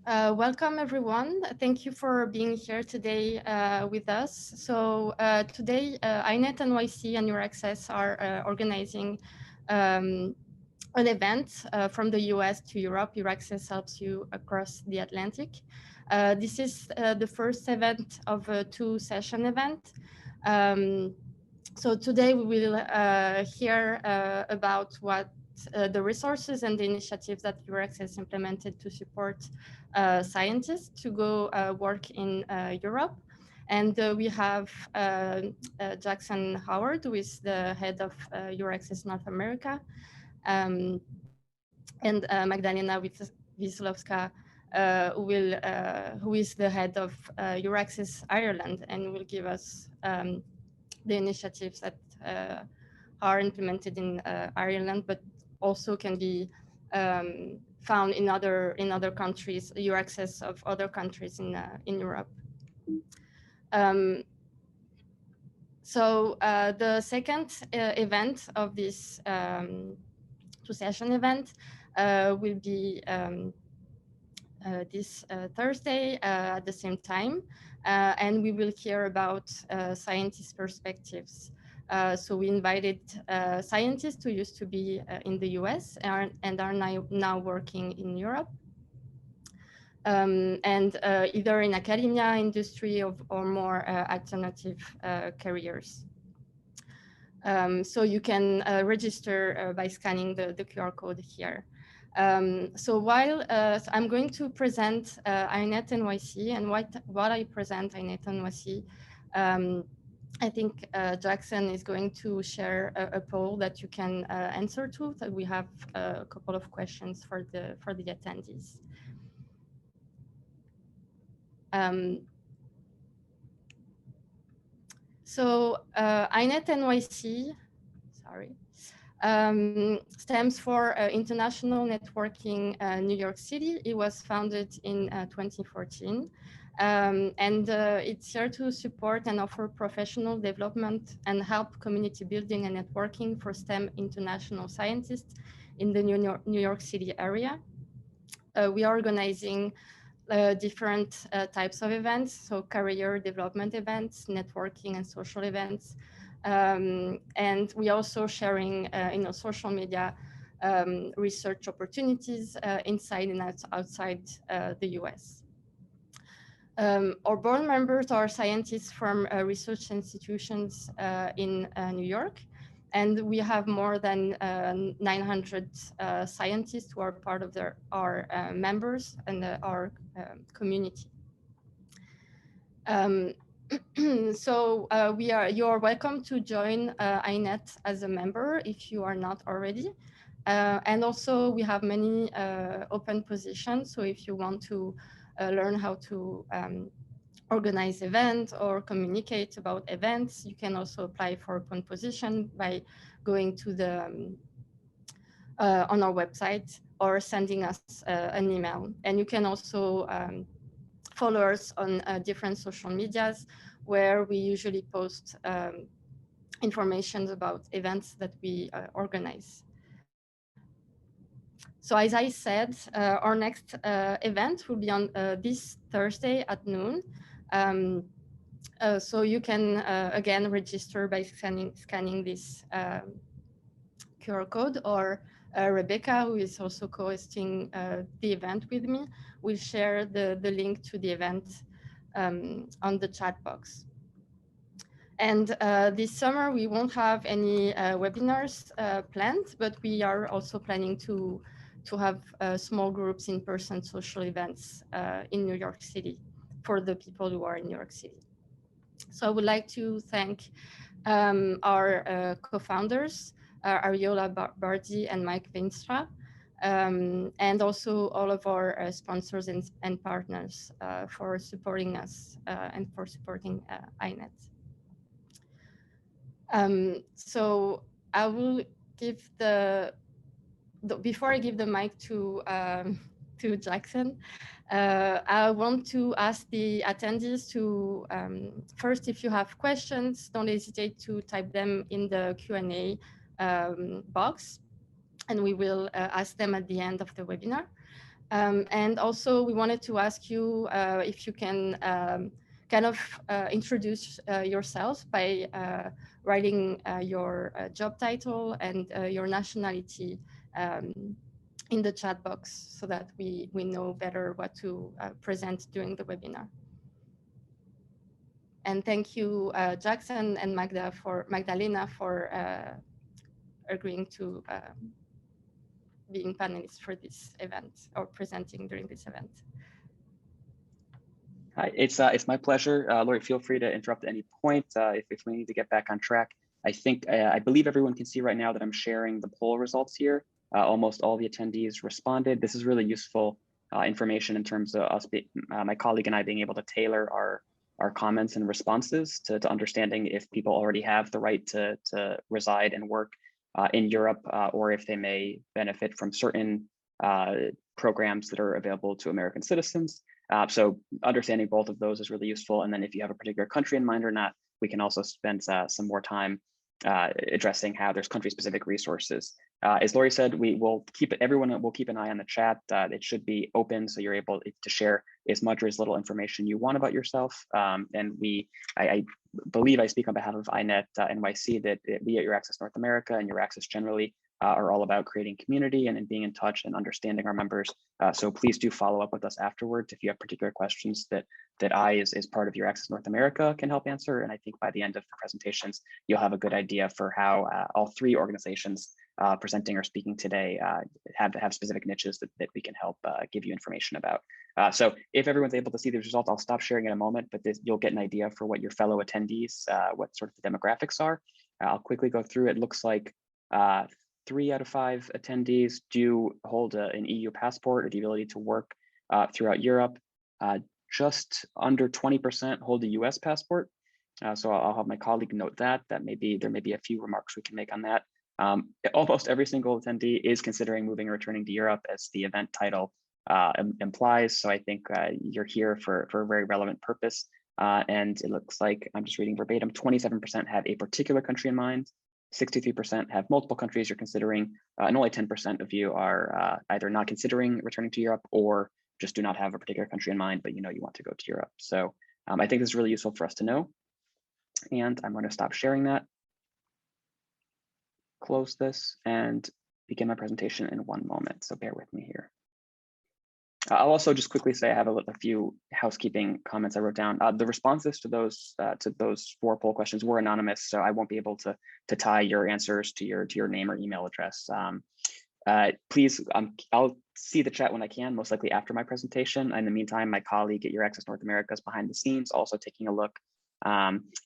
Welcome, everyone. Thank you for being here today with us. So today, INet-NYC and EURAXESS are organizing an event from the US to Europe. EURAXESS helps you across the Atlantic. This is the first event of a two-session event. So today we will hear about what the resources and the initiatives that EURAXESS implemented to support scientists to go work in Europe. And we have Jackson Howard, who is the head of EURAXESS North America, and Magdalena Wisłowska, who is the head of EURAXESS Ireland, and will give us the initiatives that are implemented in Ireland, but also can be found in other countries, EURAXESS of other countries in Europe. So the second event of this two-session event will be this Thursday at the same time, and we will hear about scientist perspectives. So we invited scientists who used to be in the US and are now working in Europe, and either in academia, industry, or more alternative careers. So you can register by scanning the QR code here. So while I'm going to present INet-NYC and what I present INet-NYC, I think Jackson is going to share a poll that you can answer to. That we have a couple of questions for the attendees. So INet-NYC, sorry, stands for International Networking New York City. It was founded in 2014. And it's here to support and offer professional development and help community building and networking for STEM international scientists in the New York City area. We are organizing different types of events, so career development events, networking and social events. And we also sharing social media research opportunities inside and outside the US. Our board members are scientists from research institutions in New York, and we have more than 900 scientists who are part of our members and our community. So you are welcome to join INET as a member if you are not already. And also we have many open positions. So if you want to learn how to organize events or communicate about events, you can also apply for open position by going to the on our website or sending us an email. And you can also follow us on different social medias where we usually post information about events that we organize. So as I said, our next event will be on this Thursday at noon. So you can, again, register by scanning this QR code, or Rebecca, who is also co-hosting the event with me, will share the link to the event on the chat box. And this summer, we won't have any webinars planned, but we are also planning to have small groups in-person social events in New York City for the people who are in New York City. So I would like to thank our co-founders, Ariola Bardi and Mike Vinstra, and also all of our sponsors and partners for supporting us and for supporting INET. So I will give before I give the mic to Jackson, I want to ask the attendees to, first, if you have questions, don't hesitate to type them in the Q&A box, and we will ask them at the end of the webinar. And also we wanted to ask you if you can kind of introduce yourself by writing your job title and your nationality in the chat box so that we know better what to present during the webinar. And thank you, Jackson and Magdalena for agreeing to being panelists for this event or presenting during this event. Hi, it's my pleasure. Lori, feel free to interrupt at any point if we need to get back on track. I believe everyone can see right now that I'm sharing the poll results here. Almost all the attendees responded. This is really useful information in terms of us, my colleague and I being able to tailor our comments and responses to understanding if people already have the right to reside and work in Europe, or if they may benefit from certain programs that are available to American citizens. So understanding both of those is really useful. And then if you have a particular country in mind or not, we can also spend some more time addressing how there's country-specific resources. As Lori said, everyone will keep an eye on the chat. It should be open, so you're able to share as much or as little information you want about yourself. And I believe I speak on behalf of INet-NYC that we at EURAXESS North America and EURAXESS generally are all about creating community and being in touch and understanding our members. So please do follow up with us afterwards if you have particular questions that I, as part of EURAXESS North America, can help answer. And I think by the end of the presentations, you'll have a good idea for how all three organizations presenting or speaking today have specific niches that we can help give you information about. So if everyone's able to see these results, I'll stop sharing in a moment, but you'll get an idea for what your fellow attendees, what sort of the demographics are. I'll quickly go through. It looks like 3 out of 5 attendees do hold an EU passport or the ability to work throughout Europe. Just under 20% hold a US passport. So I'll have my colleague note that there may be a few remarks we can make on that. Almost every single attendee is considering moving or returning to Europe, as the event title implies. So I think you're here for a very relevant purpose. And it looks like, I'm just reading verbatim, 27% have a particular country in mind, 63% have multiple countries you're considering, and only 10% of you are either not considering returning to Europe or just do not have a particular country in mind, but you know you want to go to Europe. So I think this is really useful for us to know. And I'm going to stop sharing that, close this, and begin my presentation in one moment. So bear with me here. I'll also just quickly say I have a few housekeeping comments I wrote down. The responses to those 4 poll questions were anonymous, so I won't be able to tie your answers to your name or email address. Please, I'll see the chat when I can, most likely after my presentation. In the meantime, my colleague at EURAXESS North America is behind the scenes, also taking a look.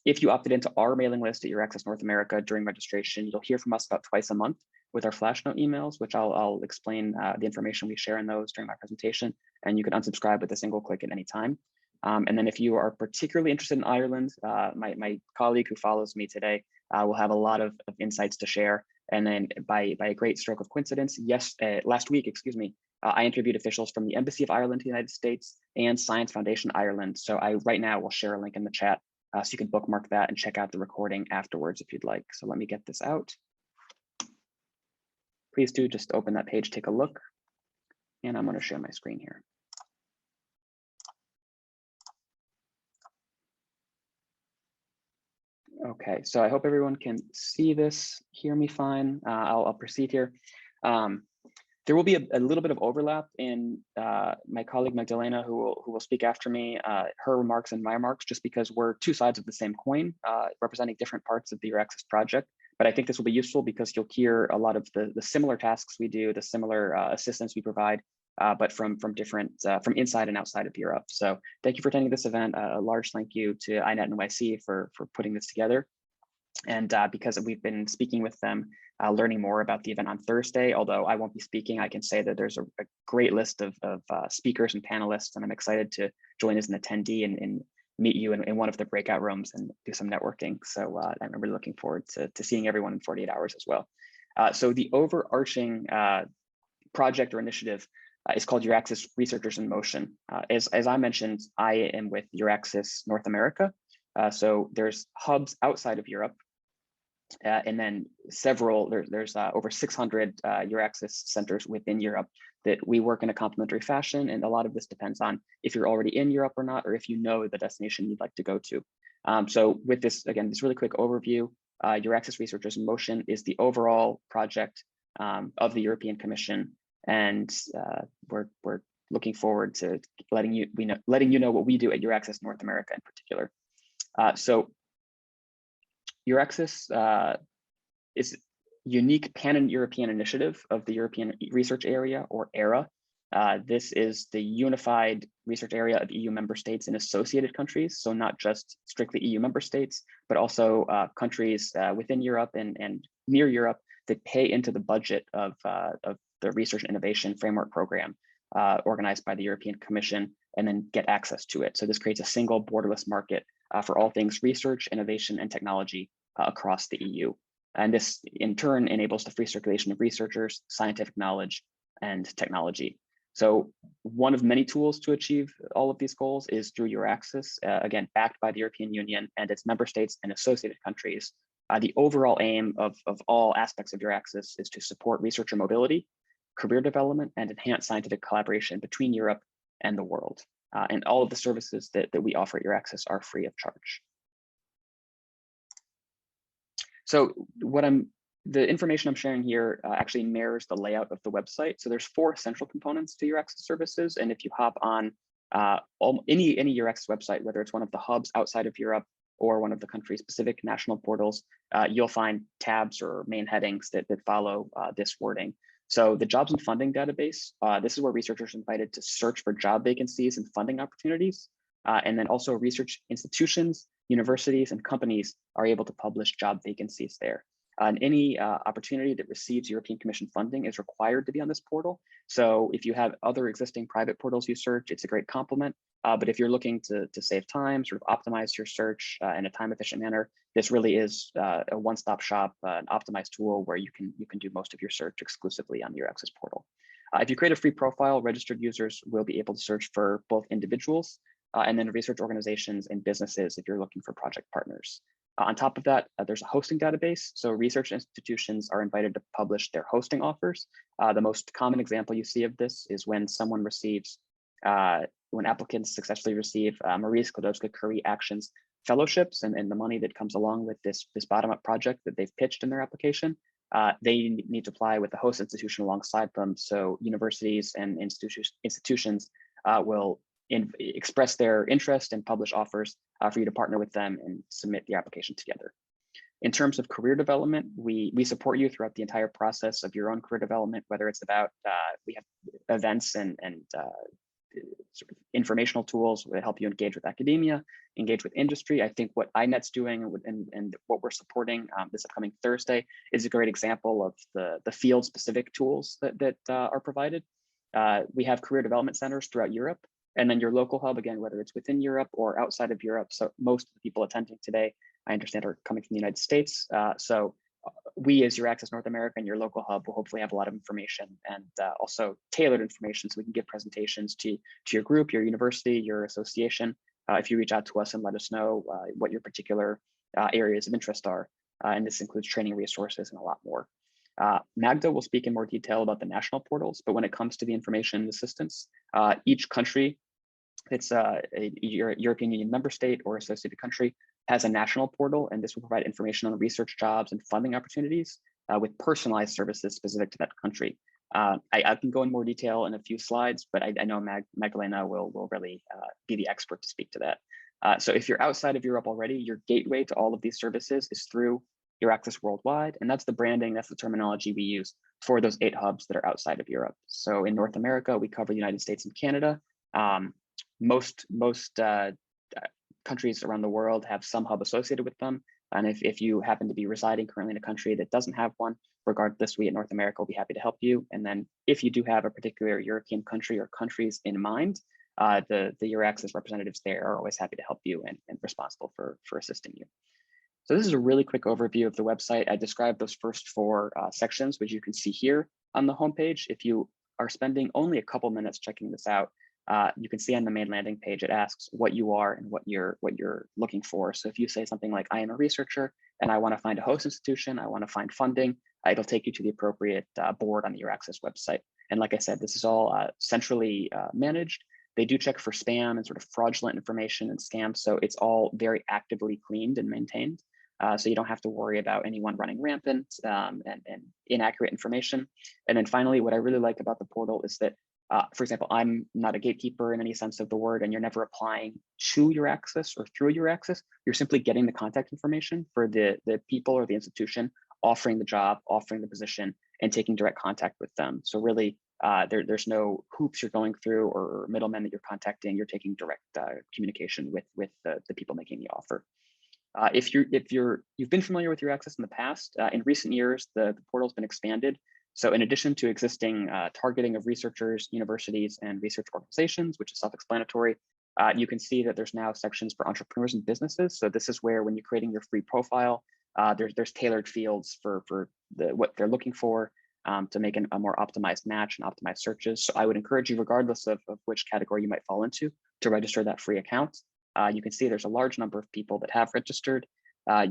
If you opted into our mailing list at EURAXESS North America during registration, you'll hear from us about twice a month with our flash note emails, which I'll explain the information we share in those during my presentation, and you can unsubscribe with a single click at any time. And then if you are particularly interested in Ireland, my colleague who follows me today will have a lot of insights to share. And then by a great stroke of coincidence, last week, I interviewed officials from the Embassy of Ireland in the United States and Science Foundation Ireland. So I right now will share a link in the chat so you can bookmark that and check out the recording afterwards if you'd like. So let me get this out. Please do just open that page, take a look, and I'm going to share my screen here. Okay, so I hope everyone can see this, hear me fine. I'll proceed here. There will be a little bit of overlap in my colleague Magdalena, who will speak after me, her remarks and my remarks, just because we're two sides of the same coin, representing different parts of the EURAXESS project. But I think this will be useful because you'll hear a lot of the similar tasks we do, the similar assistance we provide, but from inside and outside of Europe. So thank you for attending this event. A large thank you to INet-NYC for putting this together. And because we've been speaking with them, learning more about the event on Thursday, although I won't be speaking, I can say that there's a great list of speakers and panelists, and I'm excited to join as an attendee and meet you in one of the breakout rooms and do some networking. So I'm really looking forward to seeing everyone in 48 hours as well. So the overarching project or initiative is called EURAXESS Researchers in Motion. As I mentioned, I am with EURAXESS North America. So there's hubs outside of Europe And then there's over 600 EURAXESS centers within Europe that we work in a complementary fashion. And a lot of this depends on if you're already in Europe or not, or if you know the destination you'd like to go to. So with this, again, this really quick overview, EURAXESS Researchers in Motion is the overall project of the European Commission. And we're looking forward to letting you know what we do at EURAXESS North America in particular. So EURAXESS is unique pan-European initiative of the European Research Area, or ERA. This is the unified research area of EU member states and associated countries. So not just strictly EU member states, but also countries within Europe and near Europe that pay into the budget of the Research and Innovation Framework Program organized by the European Commission, and then get access to it. So this creates a single borderless market for all things research, innovation, and technology across the EU. And this in turn enables the free circulation of researchers, scientific knowledge, and technology. So one of many tools to achieve all of these goals is through EURAXESS, again, backed by the European Union and its member states and associated countries. The overall aim of all aspects of EURAXESS is to support researcher mobility, career development, and enhance scientific collaboration between Europe and the world. And all of the services that we offer at EURAXESS are free of charge. So the information I'm sharing here actually mirrors the layout of the website. So there's 4 central components to EURAXESS services. And if you hop on any EURAXESS website, whether it's one of the hubs outside of Europe or one of the country-specific national portals, you'll find tabs or main headings that follow this wording. So the jobs and funding database, this is where researchers are invited to search for job vacancies and funding opportunities. And then also research institutions, universities, and companies are able to publish job vacancies there. And any opportunity that receives European Commission funding is required to be on this portal. So if you have other existing private portals you search, it's a great complement. But if you're looking to save time, sort of optimize your search in a time-efficient manner, this really is a one-stop shop, an optimized tool where you can do most of your search exclusively on the EURAXESS portal. If you create a free profile, registered users will be able to search for both individuals and then research organizations and businesses if you're looking for project partners. On top of that, there's a hosting database. So research institutions are invited to publish their hosting offers. The most common example you see of this is when someone receives, when applicants successfully receive Marie Skłodowska-Curie Actions fellowships and the money that comes along with this bottom-up project that they've pitched in their application. They need to apply with the host institution alongside them. So universities and institutions will express their interest and publish offers for you to partner with them and submit the application together. In terms of career development, we support you throughout the entire process of your own career development, whether it's about, we have events and sort of informational tools that help you engage with academia, engage with industry. I think what INet's doing and what we're supporting this upcoming Thursday is a great example of the field-specific tools that are provided. We have career development centers throughout Europe. And then your local hub, again, whether it's within Europe or outside of Europe. So most of the people attending today, I understand, are coming from the United States. So we as EURAXESS North America and your local hub will hopefully have a lot of information and also tailored information so we can give presentations to your group, your university, your association. If you reach out to us and let us know what your particular areas of interest are. And this includes training resources and a lot more. Magda will speak in more detail about the national portals, but when it comes to the information and assistance, each country that's a European Union member state or associated country has a national portal, and this will provide information on research jobs and funding opportunities with personalized services specific to that country. I can go in more detail in a few slides, but I know Magdalena will really be the expert to speak to that. So if you're outside of Europe already, your gateway to all of these services is through EURAXESS Worldwide, and that's the branding, that's the terminology we use for those 8 hubs that are outside of Europe. So in North America, we cover the United States and Canada. Most countries around the world have some hub associated with them. And if you happen to be residing currently in a country that doesn't have one, regardless, we at North America will be happy to help you. And then if you do have a particular European country or countries in mind, the EURAXESS representatives there are always happy to help you and responsible for assisting you. So this is a really quick overview of the website. I described those first 4 sections, which you can see here on the homepage. If you are spending only a couple minutes checking this out, you can see on the main landing page, it asks what you are and what you're looking for. So if you say something like, I am a researcher and I want to find a host institution, I want to find funding, it'll take you to the appropriate board on the EURAXESS website. And like I said, this is all centrally managed. They do check for spam and sort of fraudulent information and scams. So it's all very actively cleaned and maintained. So you don't have to worry about anyone running rampant and inaccurate information. And then finally, what I really like about the portal is that, for example, I'm not a gatekeeper in any sense of the word, and you're never applying to EURAXESS or through EURAXESS. You're simply getting the contact information for the people or the institution offering the job, offering the position, and taking direct contact with them. So really, there's no hoops you're going through or middlemen that you're contacting. You're taking direct communication with the people making the offer. If you've been familiar with EURAXESS in the past, in recent years, the portal's been expanded. So in addition to existing targeting of researchers, universities, and research organizations, which is self-explanatory, you can see that there's now sections for entrepreneurs and businesses. So this is where, when you're creating your free profile, there's tailored fields for what they're looking for to make a more optimized match and optimized searches. So I would encourage you, regardless of which category you might fall into, to register that free account. You can see there's a large number of people that have registered.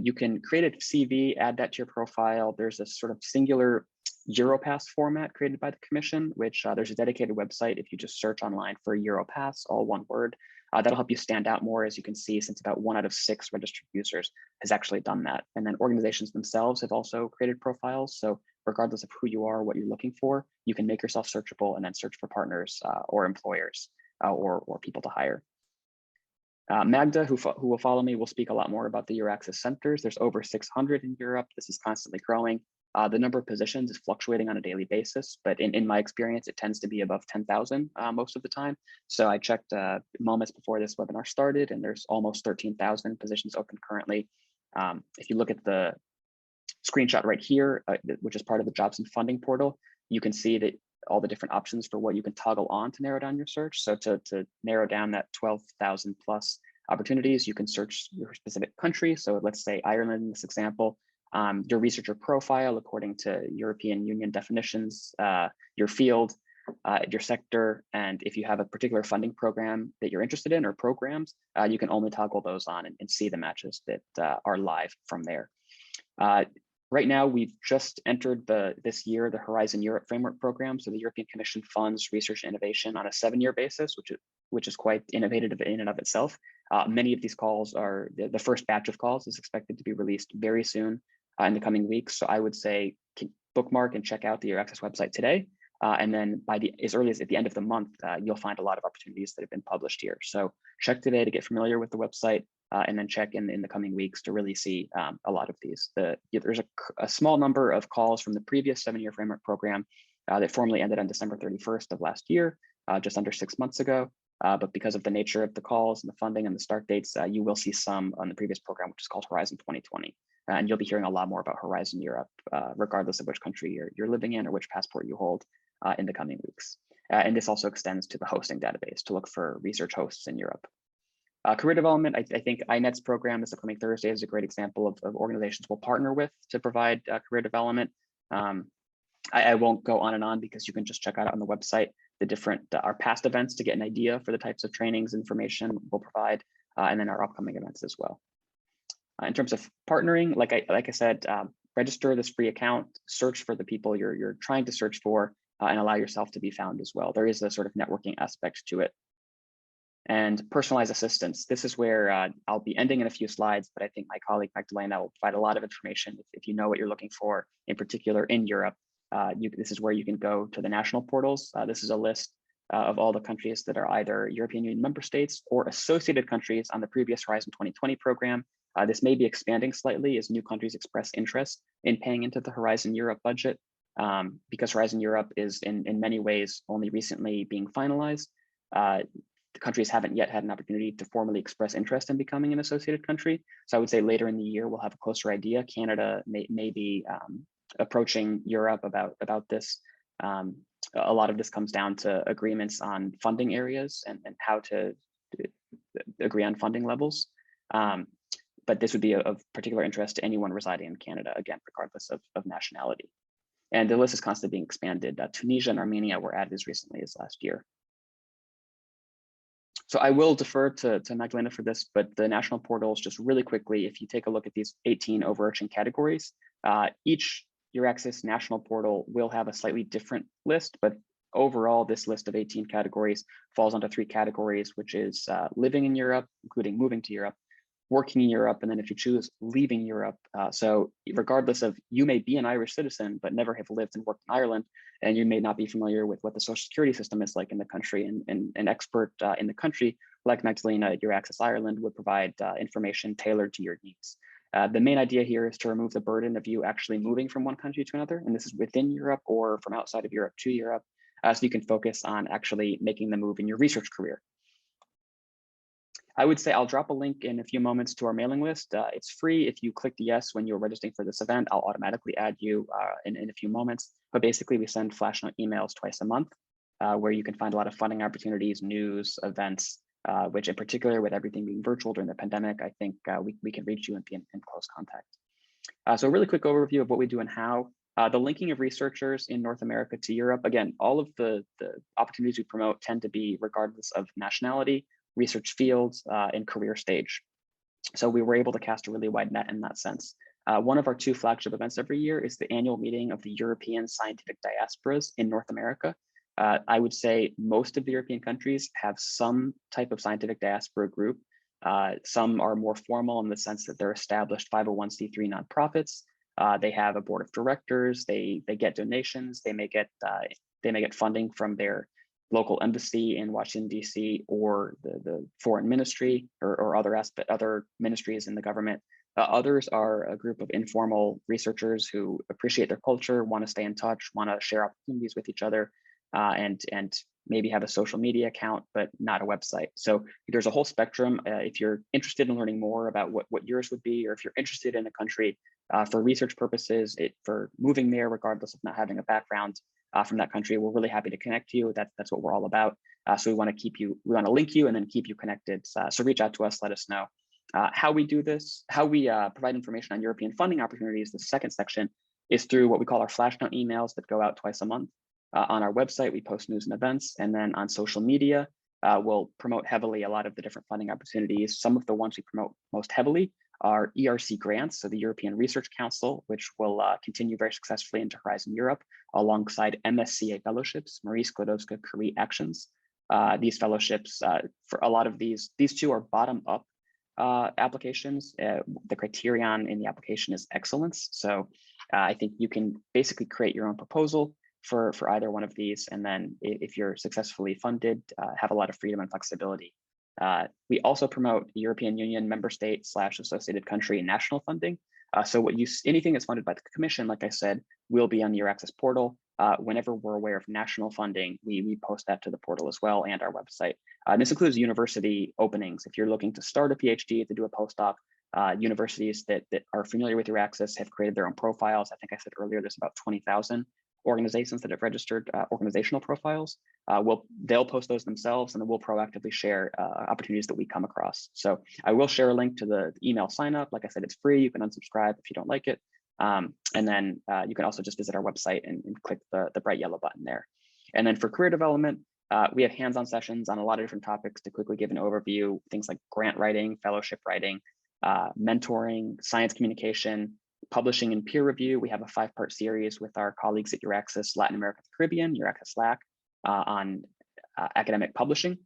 You can create a CV, add that to your profile. There's a sort of singular EuroPass format created by the Commission, which there's a dedicated website. If you just search online for EuroPass, all one word, that'll help you stand out more, as you can see, since about 1 out of 6 registered users has actually done that. And then organizations themselves have also created profiles. So regardless of who you are, what you're looking for, you can make yourself searchable and then search for partners or employers or people to hire. Magda, who will follow me, will speak a lot more about the EURAXESS centers. There's over 600 in Europe. This is constantly growing. The number of positions is fluctuating on a daily basis, but in my experience, it tends to be above 10,000 most of the time. So I checked moments before this webinar started, and there's almost 13,000 positions open currently. If you look at the screenshot right here, which is part of the jobs and funding portal, you can see that all the different options for what you can toggle on to narrow down your search. So to narrow down that 12,000 plus opportunities, you can search your specific country. So let's say Ireland in this example, your researcher profile according to European Union definitions, your field, your sector, and if you have a particular funding program that you're interested in or programs, you can only toggle those on and see the matches that are live from there. Right now, we've just entered this year the Horizon Europe Framework Program. So the European Commission funds research and innovation on a 7-year basis, which is quite innovative in and of itself. Many of these calls are, the first batch of calls is expected to be released very soon in the coming weeks. So I would say bookmark and check out the EURAXESS website today. And then as early as at the end of the month, you'll find a lot of opportunities that have been published here. So check today to get familiar with the website, and then check in the coming weeks to really see a lot of these. There's a small number of calls from the previous 7-year framework program that formally ended on December 31st of last year, just under 6 months ago. But because of the nature of the calls and the funding and the start dates, you will see some on the previous program, which is called Horizon 2020. And you'll be hearing a lot more about Horizon Europe, regardless of which country you're living in or which passport you hold in the coming weeks. And this also extends to the hosting database to look for research hosts in Europe. Career development, I think INet's program this upcoming Thursday is a great example of organizations we'll partner with to provide career development. I won't go on and on because you can just check out on the website the different our past events to get an idea for the types of trainings information we'll provide, and then our upcoming events as well. In terms of partnering, like I said, register this free account, search for the people you're trying to search for, and allow yourself to be found as well. There is a sort of networking aspect to it. And personalized assistance. This is where I'll be ending in a few slides, but I think my colleague Magdalena will provide a lot of information if you know what you're looking for, in particular in Europe. This is where you can go to the national portals. This is a list of all the countries that are either European Union member states or associated countries on the previous Horizon 2020 program. This may be expanding slightly as new countries express interest in paying into the Horizon Europe budget, because Horizon Europe is in many ways only recently being finalized. The countries haven't yet had an opportunity to formally express interest in becoming an associated country. So I would say later in the year, we'll have a closer idea. Canada may be approaching Europe about this. A lot of this comes down to agreements on funding areas and how to agree on funding levels. But this would be of particular interest to anyone residing in Canada, again, regardless of nationality. And the list is constantly being expanded. Tunisia and Armenia were added as recently as last year. So I will defer to Magdalena for this, but the national portals, just really quickly, if you take a look at these 18 overarching categories, each EURAXESS national portal will have a slightly different list, but overall, this list of 18 categories falls onto 3 categories, which is living in Europe, including moving to Europe, working in Europe, and then if you choose leaving Europe. So regardless of, you may be an Irish citizen, but never have lived and worked in Ireland, and you may not be familiar with what the social security system is like in the country, and an expert in the country, like Magdalena at EURAXESS Ireland, would provide information tailored to your needs. The main idea here is to remove the burden of you actually moving from one country to another, and this is within Europe or from outside of Europe to Europe, so you can focus on actually making the move in your research career. I would say I'll drop a link in a few moments to our mailing list. It's free. If you clicked yes when you're registering for this event, I'll automatically add you in a few moments. But basically, we send flash note emails twice a month where you can find a lot of funding opportunities, news, events, which in particular, with everything being virtual during the pandemic, I think we can reach you and be in close contact. So a really quick overview of what we do and how. The linking of researchers in North America to Europe. Again, all of the opportunities we promote tend to be regardless of nationality, research fields, and career stage. So we were able to cast a really wide net in that sense. One of our 2 flagship events every year is the annual meeting of the European Scientific Diasporas in North America. I would say most of the European countries have some type of scientific diaspora group. Some are more formal in the sense that they're established 501c3 nonprofits. They have a board of directors. They get donations. They may get funding from their local embassy in Washington, D.C., or the foreign ministry, or other ministries in the government. Others are a group of informal researchers who appreciate their culture, want to stay in touch, want to share opportunities with each other, and maybe have a social media account, but not a website. So there's a whole spectrum. If you're interested in learning more about what yours would be, or if you're interested in a country for research purposes, for moving there, regardless of not having a background from that country, we're really happy to connect you. That's what we're all about. So we want to link you and then keep you connected. So reach out to us, let us know. How we do this, how we provide information on European funding opportunities, the second section, is through what we call our flash note emails that go out twice a month. On our website, we post news and events, and then on social media, we'll promote heavily a lot of the different funding opportunities. Some of the ones we promote most heavily are ERC grants, so the European Research Council, which will continue very successfully into Horizon Europe, alongside MSCA fellowships, Marie Skłodowska-Curie Actions. These fellowships, for a lot of these 2 are bottom-up applications. The criterion in the application is excellence. So I think you can basically create your own proposal for either one of these, and then if you're successfully funded, have a lot of freedom and flexibility. We also promote European Union member state / associated country national funding. So anything that's funded by the Commission, like I said, will be on the EURAXESS portal. Whenever we're aware of national funding, we post that to the portal as well, and our website. This includes university openings. If you're looking to start a PhD, to do a postdoc, universities that are familiar with EURAXESS have created their own profiles. I think I said earlier, there's about 20,000 organizations that have registered organizational profiles. They'll post those themselves, and then we'll proactively share opportunities that we come across. So I will share a link to the email sign up. Like I said, it's free. You can unsubscribe if you don't like it. And then you can also just visit our website and click the bright yellow button there. And then for career development, we have hands-on sessions on a lot of different topics to quickly give an overview, things like grant writing, fellowship writing, mentoring, science communication, publishing and peer review. We have a 5-part series with our colleagues at EURAXESS Latin America, the Caribbean, EURAXESS LAC, on academic publishing.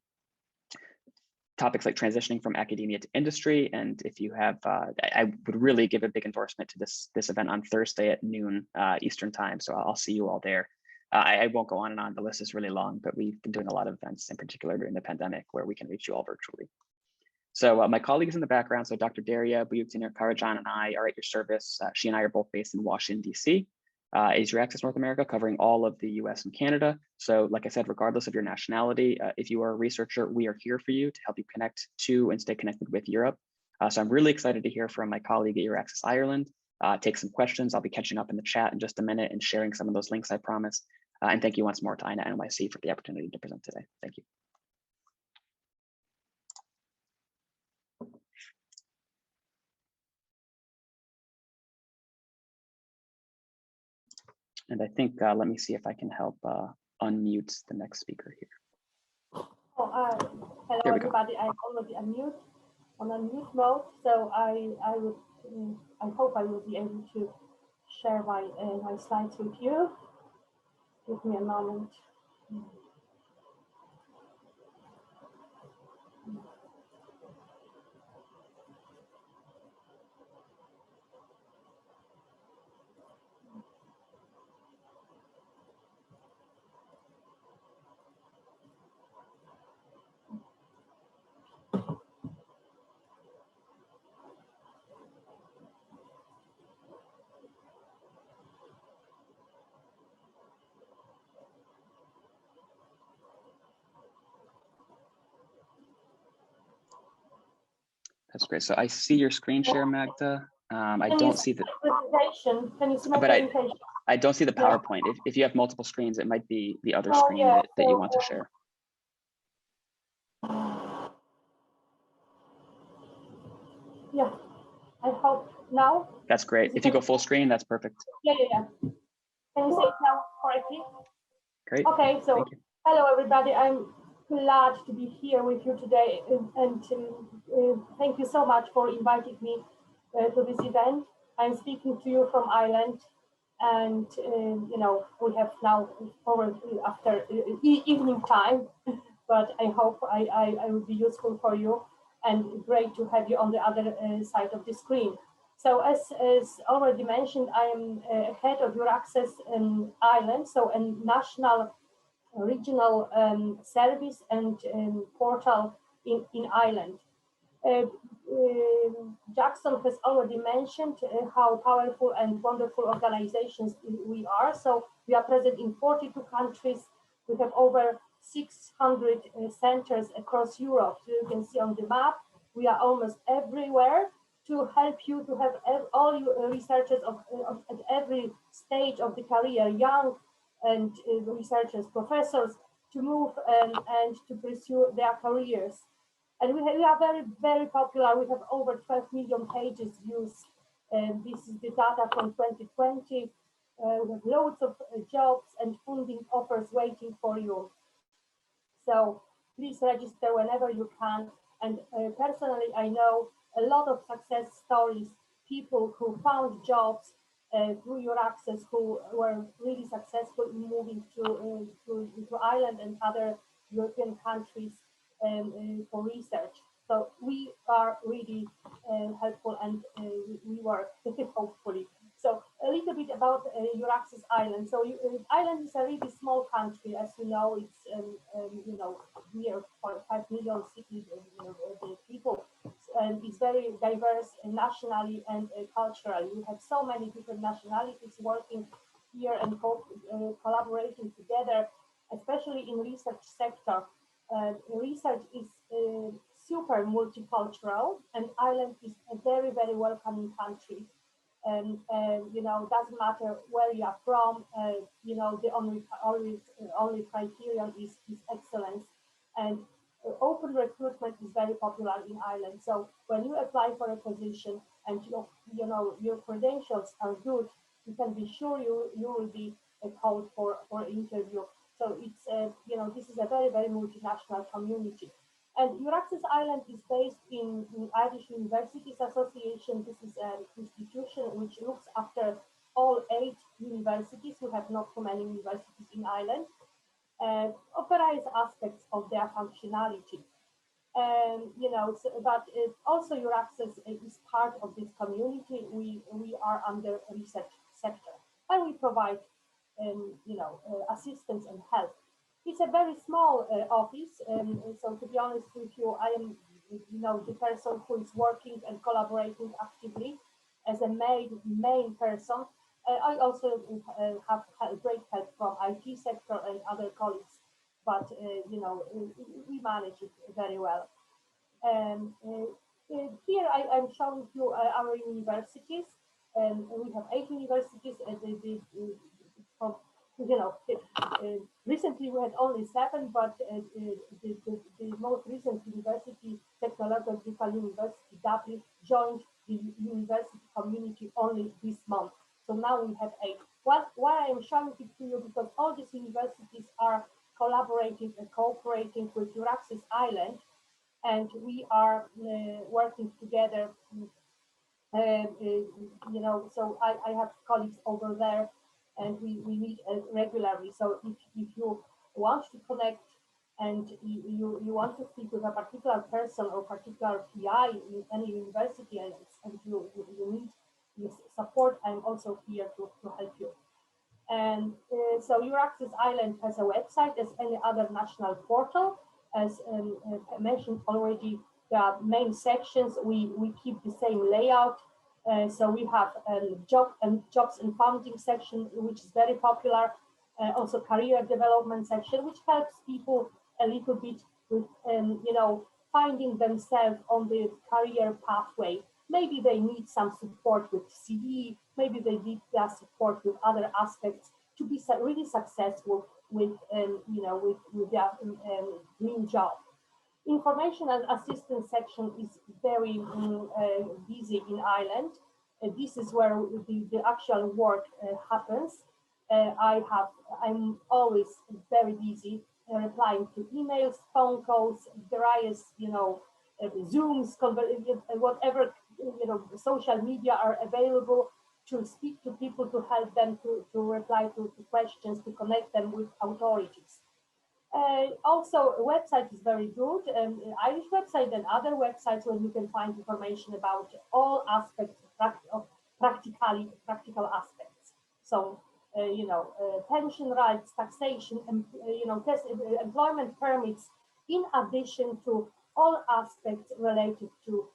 Topics like transitioning from academia to industry. And if you have, I would really give a big endorsement to this event on Thursday at noon Eastern time. So I'll see you all there. I won't go on and on. The list is really long, but we've been doing a lot of events, in particular during the pandemic, where we can reach you all virtually. So my colleagues in the background, so Dr. Daria Buyuktinir-Karajan and I are at your service. She and I are both based in Washington, D.C. Is EURAXESS North America, covering all of the US and Canada. So like I said, regardless of your nationality, if you are a researcher, we are here for you to help you connect to and stay connected with Europe. So I'm really excited to hear from my colleague at EURAXESS Ireland, take some questions. I'll be catching up in the chat in just a minute and sharing some of those links I promised. And thank you once more to INet-NYC for the opportunity to present today. Thank you. And I think, let me see if I can help unmute the next speaker here. hello There we go. everybody. I'm already on unmute mode, so I hope I will be able to share my my slides with you. Give me a moment. That's great. So I see your screen share, Magda. I Can don't you see the presentation. Can you see my but presentation? I don't see the Yeah. PowerPoint. If you have multiple screens, it might be the other Oh, screen yeah. that you want to share. Yeah, I hope now. That's great. If you go full screen, that's perfect. Yeah. Can you see it now correctly? Great. Okay, so Thank you. hello everybody. I'm glad to be here with you today, and thank you so much for inviting me to this event. I'm speaking to you from Ireland, and you know, we have now over after evening time, but I hope I will be useful for you, and great to have you on the other side of the screen. So as already mentioned, I am head of EURAXESS Ireland, so a national regional service and portal in Ireland. Jackson has already mentioned how powerful and wonderful organizations we are. So we are present in 42 countries. We have over 600 centers across Europe. So you can see on the map, we are almost everywhere to help you to have all you researchers at every stage of the career, young and researchers, professors, to move and to pursue their careers. And we are very, very popular. We have over 12 million pages views. And this is the data from 2020. We have loads of jobs and funding offers waiting for you. So please register whenever you can. And personally, I know a lot of success stories, people who found jobs through EURAXESS, who were really successful in moving to Ireland and other European countries for research. So we are really helpful, and we work hopefully. So a little bit about EURAXESS Ireland. So Ireland is a really small country, as you know. It's you know, near 5 million cities, people, and it's very diverse nationally and culturally. We have so many different nationalities working here and collaborating together, especially in research sector. Research is super multicultural, and Ireland is a very, very welcoming country. And you know, doesn't matter where you are from. You know, the only criterion is excellence, and open recruitment is very popular in Ireland. So when you apply for a position and you know your credentials are good, you can be sure you will be called for interview. So it's you know, this is a very, very multinational community. And EURAXESS Ireland is based in Irish Universities Association. This is an institution which looks after all 8 universities. We have not too many universities in Ireland, of various aspects of their functionality. You know, but also EURAXESS is part of this community. We are under research sector, and we provide you know, assistance and help. It's a very small office, so to be honest with you, I am, you know, the person who is working and collaborating actively as a main person. I also have great help from IT sector and other colleagues, but you know, we manage it very well. Here I'm showing you our universities, and we have 8 universities, and from, you know, recently we had only 7, but the most recent university, Technological University Dublin, joined the university community only this month. So now we have 8. Why I am showing it to you, because all these universities are collaborating and cooperating with EURAXESS Ireland, and we are working together. So I have colleagues over there, and we meet regularly. So if you want to connect and you want to speak with a particular person or particular PI in any university, and you need support, I'm also here to help you. And so EURAXESS Ireland has a website as any other national portal. As I mentioned already, there are main sections. We keep the same layout. So we have jobs and funding section, which is very popular. Also career development section, which helps people a little bit with finding themselves on the career pathway. Maybe they need some support with CV, maybe they need their support with other aspects to be really successful with their dream job. Information and assistance section is very busy in Ireland. This is where the actual work happens. I'm always very busy replying to emails, phone calls, various Zooms, whatever social media are available to speak to people, to help them to reply to questions, to connect them with authorities. Also, a website is very good, Irish website and other websites where you can find information about all aspects of practical aspects. So, pension rights, taxation, and employment permits, in addition to all aspects related to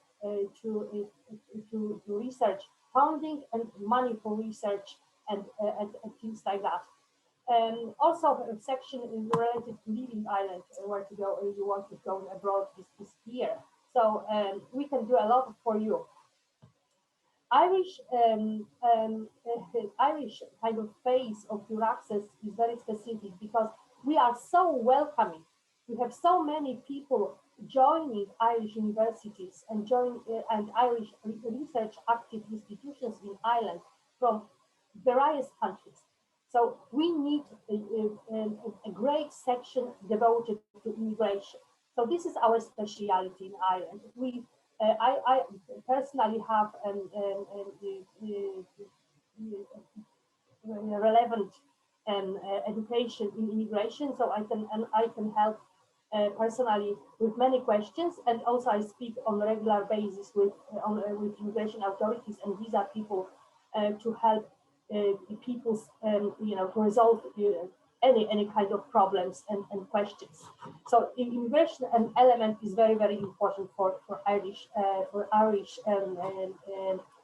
research, funding and money for research and things like that. Also, a section related to leaving Ireland, where to go if you want to go abroad this year. So we can do a lot for you. Irish kind of face of EURAXESS is very specific because we are so welcoming. We have so many people joining Irish universities and Irish research active institutions in Ireland from various countries. So we need a great section devoted to immigration. So this is our speciality in Ireland. I personally have relevant education in immigration, so I can help personally with many questions, and also I speak on a regular basis with immigration authorities and visa people to help people's to resolve any kind of problems and questions. So immigration and element is very, very important for Irish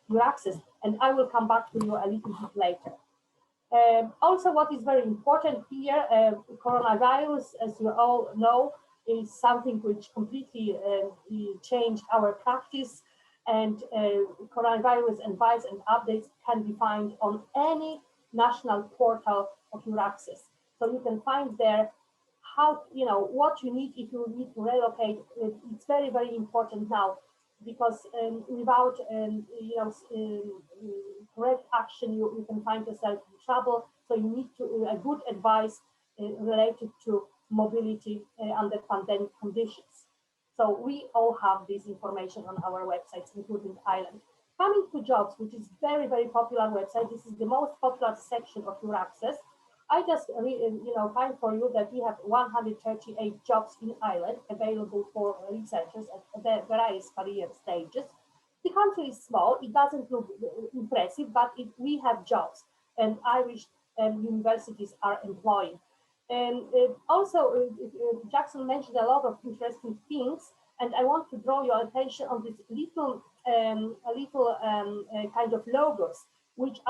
EURAXESS, and I will come back to you a little bit later. Also, what is very important here, coronavirus, as you all know, is something which completely changed our practice, and coronavirus advice and updates can be found on any national portal of EURAXESS. So you can find there how, what you need if you need to relocate. It's very, very important now, because without correct action, you can find yourself in trouble. So you need a good advice related to mobility under pandemic conditions. So we all have this information on our websites, including Ireland. Coming to jobs, which is very, very popular website. This is the most popular section of EURAXESS. I just find for you that we have 138 jobs in Ireland available for researchers at the various career stages. The country is small, it doesn't look impressive, but we have jobs, and Irish universities are employing. And also, Jackson mentioned a lot of interesting things, and I want to draw your attention on this little kind of logos, which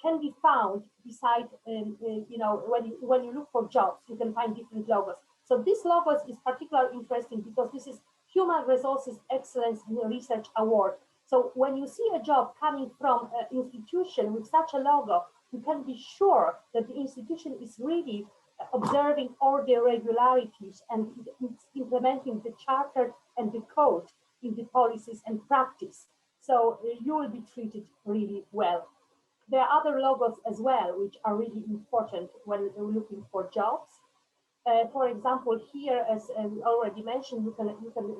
can be found beside, when you look for jobs, you can find different logos. So this logos is particularly interesting because this is Human Resources Excellence in Research Award. So when you see a job coming from an institution with such a logo, you can be sure that the institution is really observing all the regularities and it's implementing the charter and the code in the policies and practice. So you will be treated really well. There are other logos as well, which are really important when looking for jobs. For example, here, as we already mentioned, you can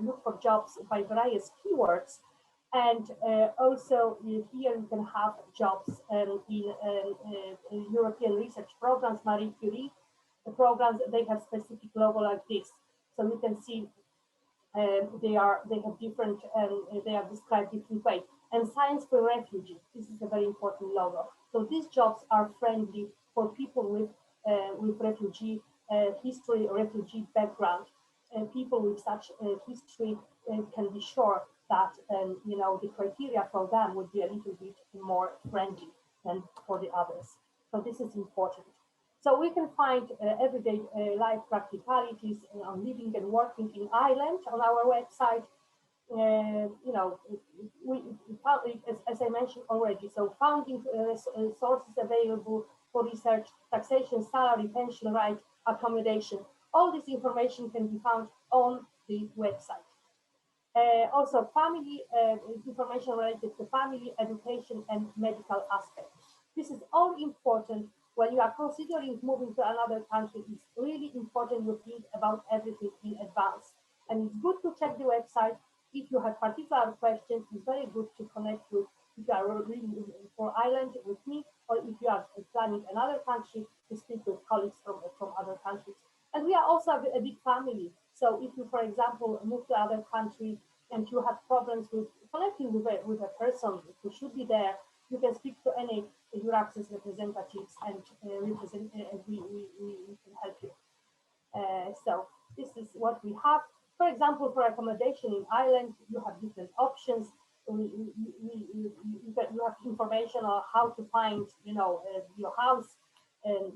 look for jobs by various keywords, and also here you can have jobs in European research programs, Marie Curie programs. They have specific logo like this, so you can see they have different, they are described different ways. And science for refugees, this is a very important logo. So these jobs are friendly for people with refugee history or refugee background. People with such history can be sure that the criteria for them would be a little bit more friendly than for the others. So this is important. So we can find everyday life practicalities on living and working in Ireland on our website. As I mentioned already, so funding sources available for research, taxation, salary, pension right, accommodation. All this information can be found on the website. Also, family information related to family, education, and medical aspects. This is all important when you are considering moving to another country. It's really important you think about everything in advance. And it's good to check the website. If you have particular questions, it's very good to connect with, if you are really for Ireland, with me, or if you are planning another country, to speak with colleagues from other countries. And we are also a big family. So if you, for example, move to other country and you have problems with connecting with a person who should be there, you can speak to any EURAXESS representatives and we can help you. So this is what we have. For example, for accommodation in Ireland, you have different options. You have information on how to find, your house. And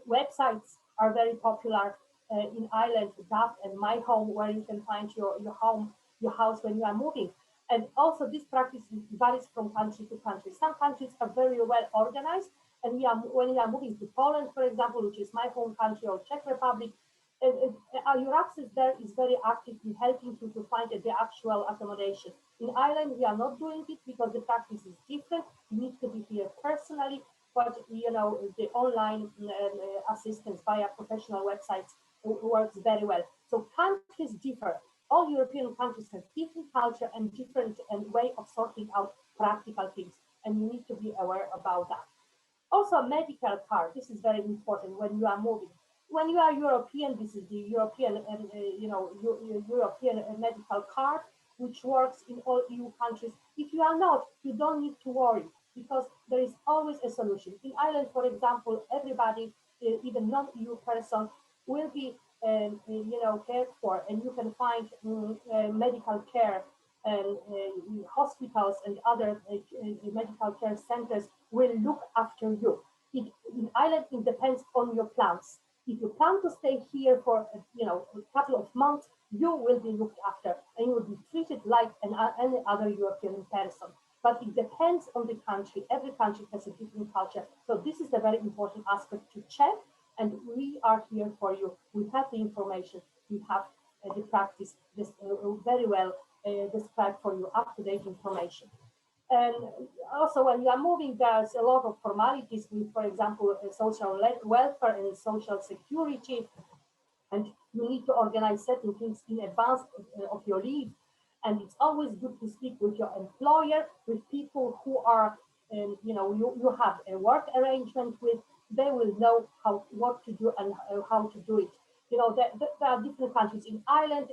websites are very popular in Ireland, that and My Home, where you can find your home, your house when you are moving. And also this practice varies from country to country. Some countries are very well organized, and when we are moving to Poland, for example, which is my home country, or Czech Republic, EURAXESS there is very active in helping you to find the actual accommodation. In Ireland, we are not doing it because the practice is different. You need to be here personally, but the online assistance via professional websites works very well. So countries differ. All European countries have different culture and different way of sorting out practical things, and you need to be aware about that. Also, a medical card. This is very important when you are moving. When you are European, this is the European, European medical card, which works in all EU countries. If you are not, you don't need to worry, because there is always a solution. In Ireland, for example, everybody, even non-EU person, will be cared for, and you can find medical care, and hospitals and other medical care centers will look after you. In Ireland, it depends on your plans. If you plan to stay here for a couple of months, you will be looked after and you will be treated like any other European person. But it depends on the country. Every country has a different culture. So this is a very important aspect to check. And we are here for you. We have the information. We have the practice very well described for you, up-to-date information. And also, when you are moving, there's a lot of formalities with, for example, social welfare and social security. And you need to organize certain things in advance of your leave. And it's always good to speak with your employer, with people who are, you have a work arrangement with. They will know what to do and how to do it. There are different countries. In Ireland,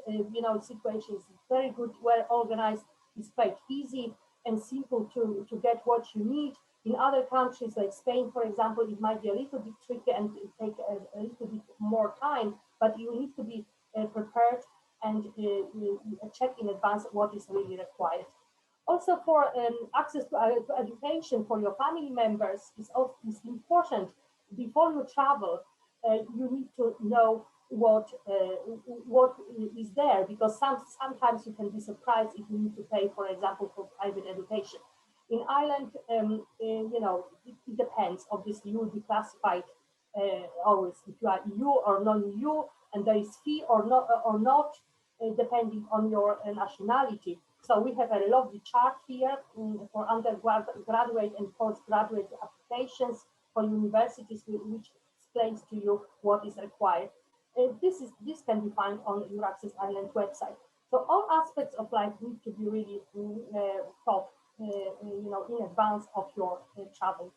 situation is very good, well organized. It's quite easy and simple to get what you need. In other countries like Spain, for example, it might be a little bit tricky and take a little bit more time, but you need to be prepared and check in advance what is really required. Also, for access to education for your family members is important. Before you travel, you need to know what is there, because sometimes you can be surprised if you need to pay, for example, for private education. In Ireland, it depends. Obviously, you will be classified always if you are EU or non-EU, and there is fee or not depending on your nationality. So we have a lovely chart here for undergraduate and postgraduate applications for universities, which explains to you what is required. This can be found on EURAXESS Ireland website. So all aspects of life need to be really thought, in advance of your travel.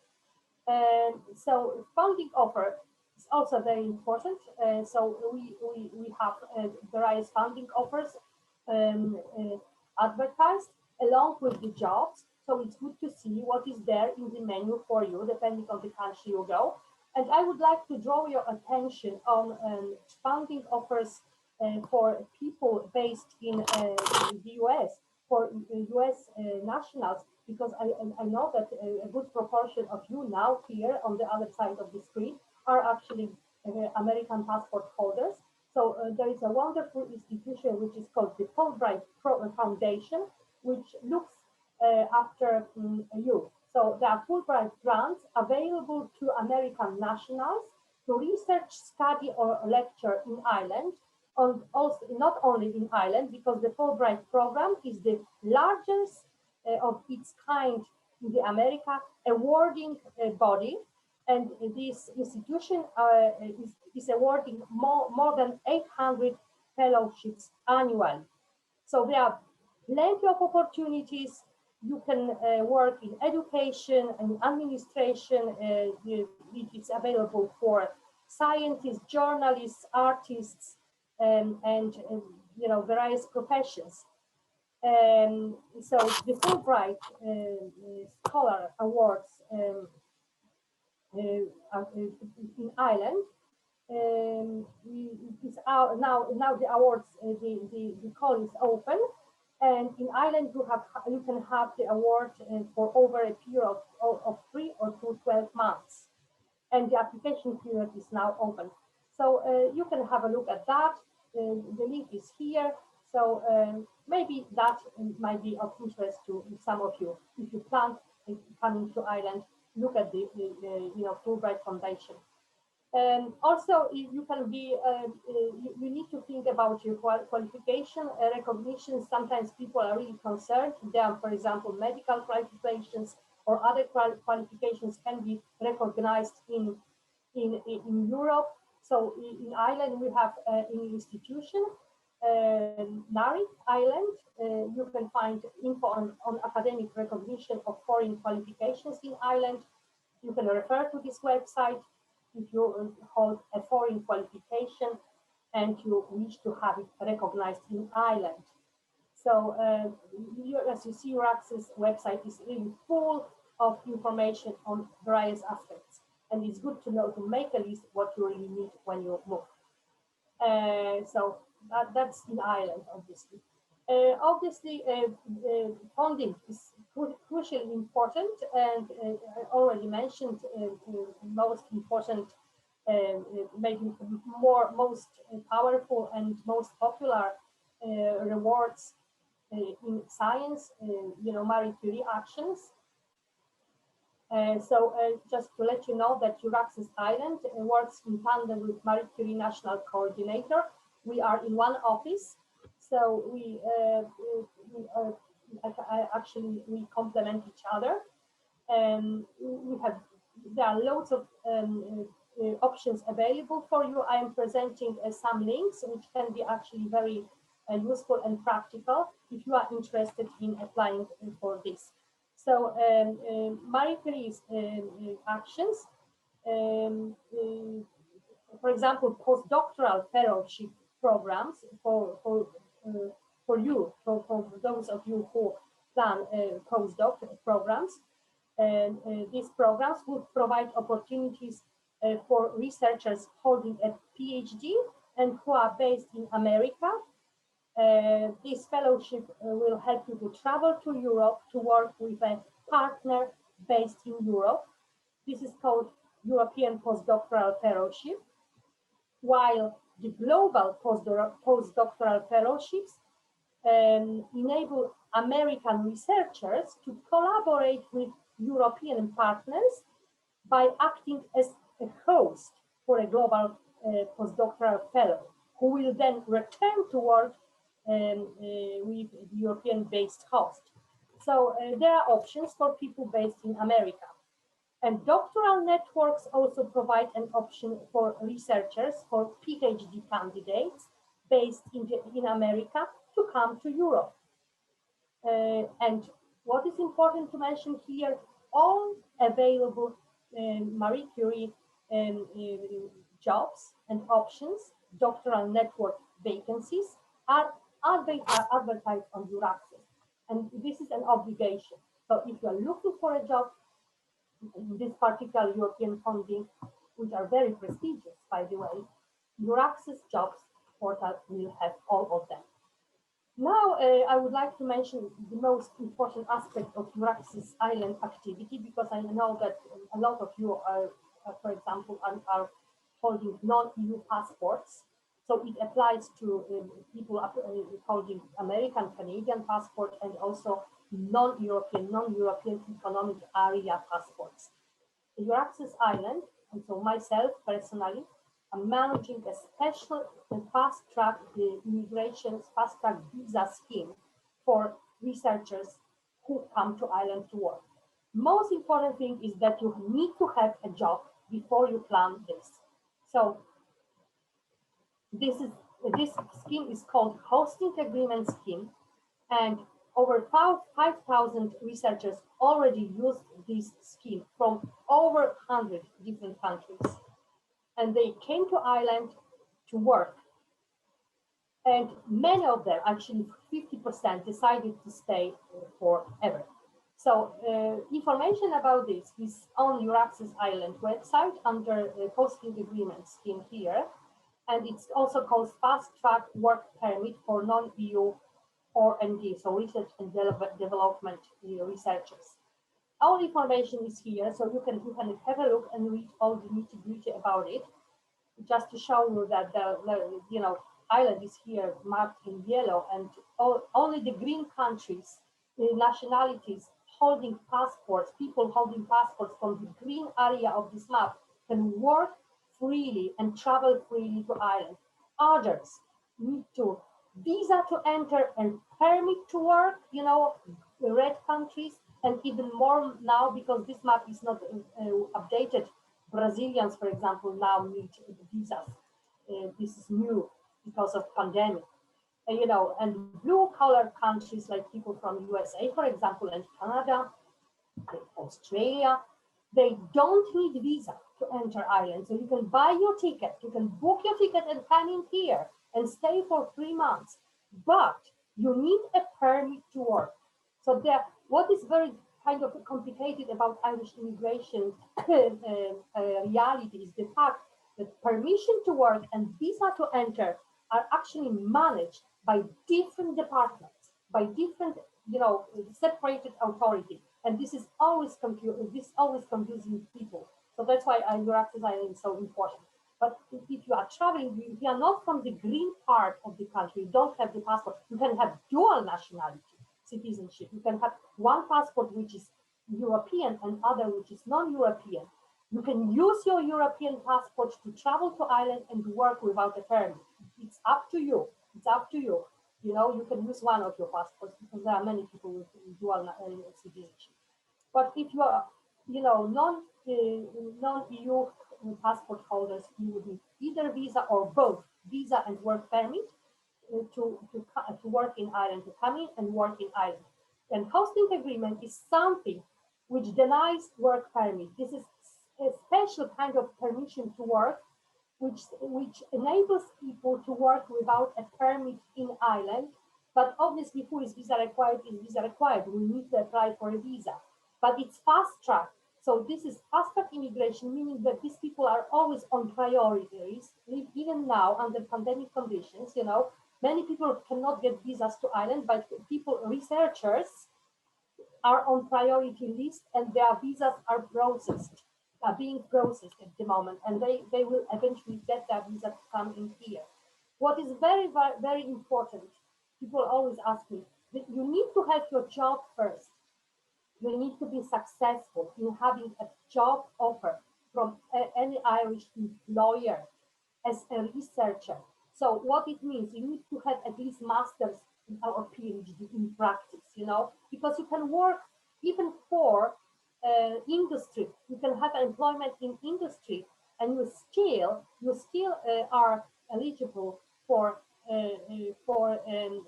So funding offer is also very important. So we have various funding offers advertised along with the jobs. So it's good to see what is there in the menu for you, depending on the country you go. And I would like to draw your attention on funding offers for people based in the US, for US nationals, because I know that a good proportion of you now here on the other side of the screen are actually American passport holders. So there is a wonderful institution which is called the Fulbright Foundation, which looks after you. So there are Fulbright grants available to American nationals to research, study, or lecture in Ireland. And also not only in Ireland, because the Fulbright program is the largest of its kind in the America awarding body, and this institution is awarding more than 800 fellowships annually. So there are plenty of opportunities. You can work in education and administration. It is available for scientists, journalists, artists, and various professions. So the Fulbright Scholar Awards in Ireland is out now. The awards, the call is open, and in Ireland you can have the award for over a period of 3 or 12 months, and the application period is now open. So you can have a look at that. The link is here. So maybe that might be of interest to some of you. If you plan coming to Ireland, look at the Fulbright Foundation. Also, you can be, you need to think about your qualification recognition. Sometimes people are really concerned. There are, for example, medical qualifications or other qualifications can be recognized in Europe. So in Ireland, we have an institution, NYC Ireland. You can find info on academic recognition of foreign qualifications in Ireland. You can refer to this website if you hold a foreign qualification and you wish to have it recognized in Ireland. So as you see, EURAXESS website is really full of information on various aspects. And it's good to know, to make a list what you really need when you move. So that's in Ireland, obviously. Obviously, funding is crucially important, and I already mentioned most important, maybe most powerful and most popular rewards in science, Marie Curie actions. So just to let you know that EURAXESS Ireland works in tandem with Marie Curie National Coordinator. We are in one office, so we complement each other. There are loads of options available for you. I am presenting some links which can be actually very useful and practical if you are interested in applying for this. So Marie Curie's actions, for example, postdoctoral fellowship programs for those of you who plan postdoc programs. These programs would provide opportunities for researchers holding a PhD and who are based in America. This fellowship will help you to travel to Europe to work with a partner based in Europe. This is called European Postdoctoral Fellowship, while the global postdoctoral fellowships enable American researchers to collaborate with European partners by acting as a host for a global postdoctoral fellow, who will then return to work with the European-based host. So there are options for people based in America. And doctoral networks also provide an option for researchers, for PhD candidates based in America to come to Europe. And what is important to mention here, all available Marie Curie jobs and options, doctoral network vacancies are advertised on EURAXESS. And this is an obligation. So if you are looking for a job in this particular European funding, which are very prestigious, by the way, EURAXESS jobs portal will have all of them. Now, I would like to mention the most important aspect of EURAXESS Ireland activity, because I know that a lot of you are, for example, are holding non-EU passports. So it applies to people holding American, Canadian passport, and also non-European economic area passports. EURAXESS Ireland, and so myself personally, I'm managing a special fast-track fast-track visa scheme for researchers who come to Ireland to work. Most important thing is that you need to have a job before you plan this. So this scheme is called Hosting Agreement Scheme, and over 5,000 researchers already used this scheme from over 100 different countries. And they came to Ireland to work. And many of them, actually 50%, decided to stay forever. So information about this is on EURAXESS Ireland website under the Hosting Agreement Scheme here. And it's also called Fast Track Work Permit for non-EU R&D, so research and development researchers. All information is here, so you can have a look and read all the nitty-gritty about it. Just to show you that Ireland is here marked in yellow, and only the green countries, the nationalities holding passports, people holding passports from the green area of this map can work freely and travel freely to Ireland. Others need to visa to enter and permit to work, the red countries, and even more now because this map is not updated. Brazilians, for example, now need visas. This is new because of pandemic. And blue-collar countries like people from USA, for example, and Canada, Australia, they don't need visa to enter Ireland. So you can buy your ticket, you can book your ticket and come in here and stay for 3 months, but you need a permit to work. So what is very kind of complicated about Irish immigration reality is the fact that permission to work and visa to enter are actually managed by different departments, by different, separated authority. And this is always confusing people. So that's why EURAXESS Ireland is so important. But if you are traveling, if you are not from the green part of the country, you don't have the passport, you can have dual nationality citizenship. You can have one passport which is European and other which is non-European. You can use your European passport to travel to Ireland and work without a permit. It's up to you. It's up to you. You can use one of your passports because there are many people with dual citizenship. But if you are, non-EU passport holders, you would need either visa or both, visa and work permit to work in Ireland, to come in and work in Ireland. And hosting agreement is something which denies work permit. This is a special kind of permission to work, which enables people to work without a permit in Ireland. But obviously, who is visa required is visa required. We need to apply for a visa. But it's fast track. So this is fast track immigration, meaning that these people are always on priorities, even now under pandemic conditions. Many people cannot get visas to Ireland, but researchers are on priority list, and their visas are being processed at the moment, and they will eventually get their visa to come in here. What is very, very, very important, people always ask me, that you need to have your job first. You need to be successful in having a job offer from any Irish employer as a researcher. So what it means, you need to have at least master's or PhD in practice, because you can work even for industry. You can have employment in industry, and you still are eligible for for um,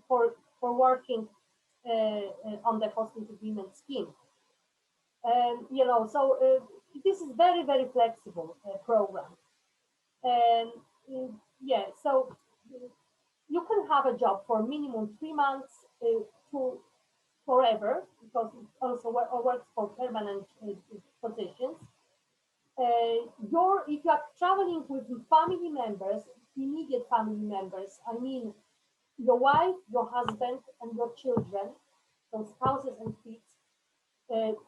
for working on the hosting agreement scheme. You know, so this is very flexible program, and yeah, so you can have a job for minimum 3 months to forever, because it also works for permanent positions. If you are traveling with family members, immediate family members, I mean your wife, your husband, and your children, so spouses and kids,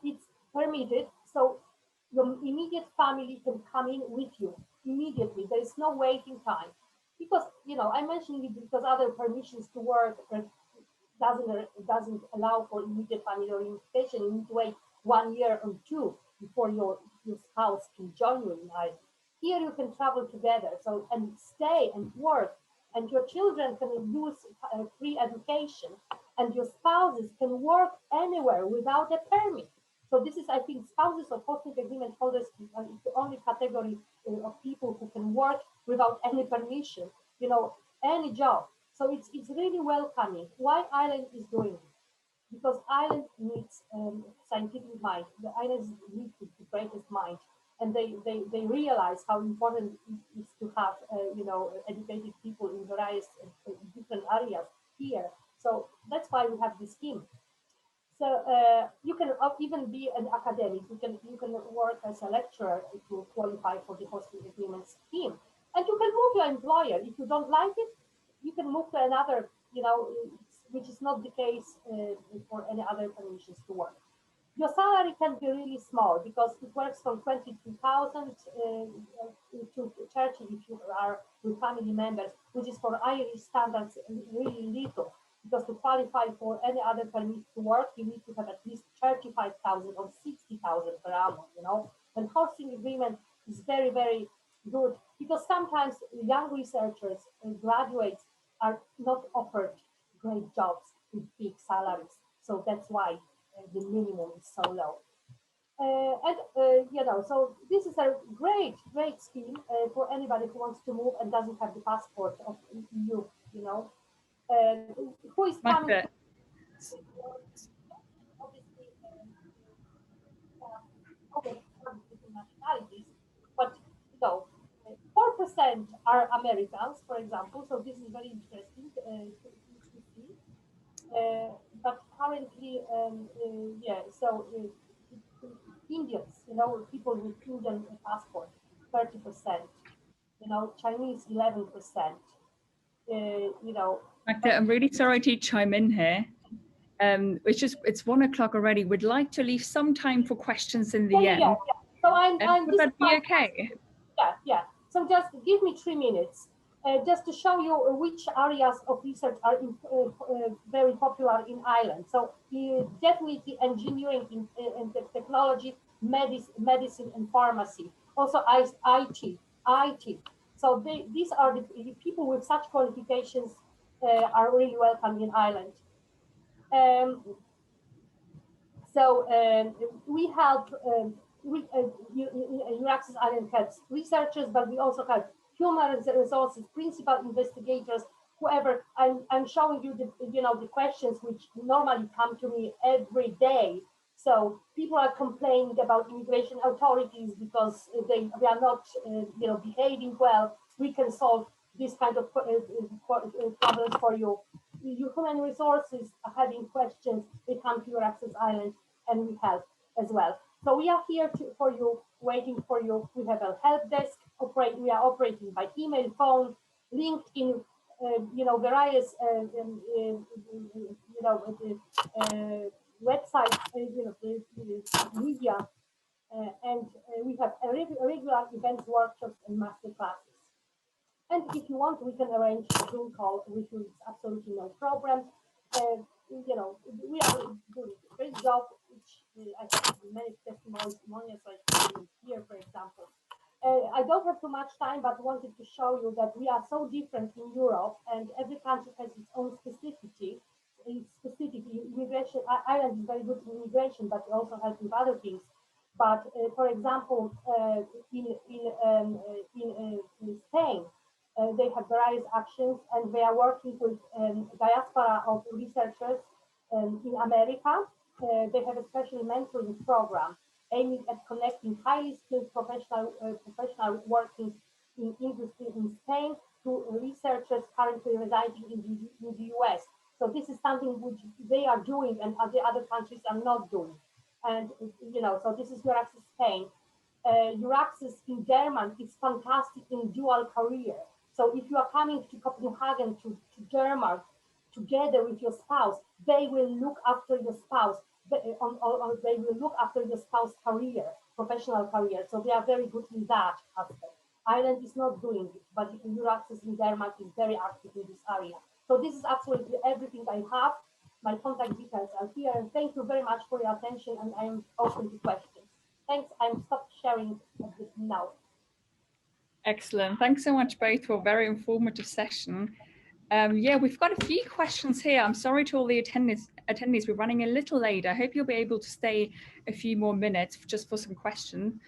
it's permitted. So your immediate family can come in with you immediately. There is no waiting time, because you know I mentioned it because other permissions to work doesn't allow for immediate family reunification. You need to wait 1 year or two before your spouse can join you in Ireland. Here you can travel together, so and stay and work, and your children can use free education, and your spouses can work anywhere without a permit. So this is, I think, spouses of hosting agreement holders are the only category of people who can work without any permission, you know, any job. So it's really welcoming. Why Ireland is doing it? Because Ireland needs scientific mind. The islands need the greatest mind, and they realize how important it is to have you know, educated people in various different areas here. So that's why we have this scheme. So you can even be an academic. You can work as a lecturer to qualify for the hosting agreement scheme, and you can move your employer if you don't like it. You can move to another, you know, which is not the case for any other permissions to work. Your salary can be really small because it works from 22,000 to 30 if you are with family members, which is for Irish standards really little. Because to qualify for any other permit to work, you need to have at least 35,000 or 60,000 per annum, you know. And hosting agreement is very good, because sometimes young researchers and graduates are not offered great jobs with big salaries. So that's why the minimum is so low. You know, so this is a great scheme for anybody who wants to move and doesn't have the passport of EU, you know. Who is coming? Obviously, nationalities, but you know, 4% are Americans, for example. So this is very interesting to see. But currently, yeah, so Indians, you know, people with Indian passport, 30%. You know, Chinese, 11%. You know, Magda, I'm really sorry to chime in here. It's 1 o'clock already. We'd like to leave some time for questions in the end. Yeah. So would that be okay? Yeah. So just give me 3 minutes, just to show you which areas of research are very popular in Ireland. So definitely engineering and technology, medicine and pharmacy. Also IT. So these are the people with such qualifications are really welcome in Ireland. We help EURAXESS Ireland helps researchers, but we also help human resources, principal investigators, whoever. I'm showing you the questions which normally come to me every day. So people are complaining about immigration authorities because they are not behaving well. We can solve this kind of problems for you. Human resources are having questions, they come to EURAXESS Ireland and we help as well. So we are here for you, waiting for you. We have a help desk. We are operating by email, phone, LinkedIn, various websites, media, and we have regular events, workshops, and master classes. And if you want, we can arrange a Zoom call with you. It's absolutely no problem. We are doing a great job, which I have many testimonials like here, for example. I don't have too much time, but wanted to show you that we are so different in Europe, and every country has its own specificity. We immigration. Ireland is very good in immigration, but we also help with other things. But for example, in Spain, they have various actions, and they are working with Diaspora of researchers in America. They have a special mentoring program aiming at connecting highly skilled professional working in industry in Spain to researchers currently residing in the US. So this is something which they are doing and the other countries are not doing. And, you know, so this is EURAXESS Spain. EURAXESS in German is fantastic in dual career. So if you are coming to Copenhagen, to Denmark, together with your spouse, they will look after your spouse, they will look after your spouse's career, professional career. So they are very good in that aspect. Ireland is not doing it, but EURAXESS in Denmark is very active in this area. So this is absolutely everything I have. My contact details are here, and thank you very much for your attention, and I'm open to questions. Thanks, I'm stopped sharing now. Excellent. Thanks so much both for a very informative session. Yeah, we've got a few questions here. I'm sorry to all the attendees, we're running a little late. I hope you'll be able to stay a few more minutes just for some questions.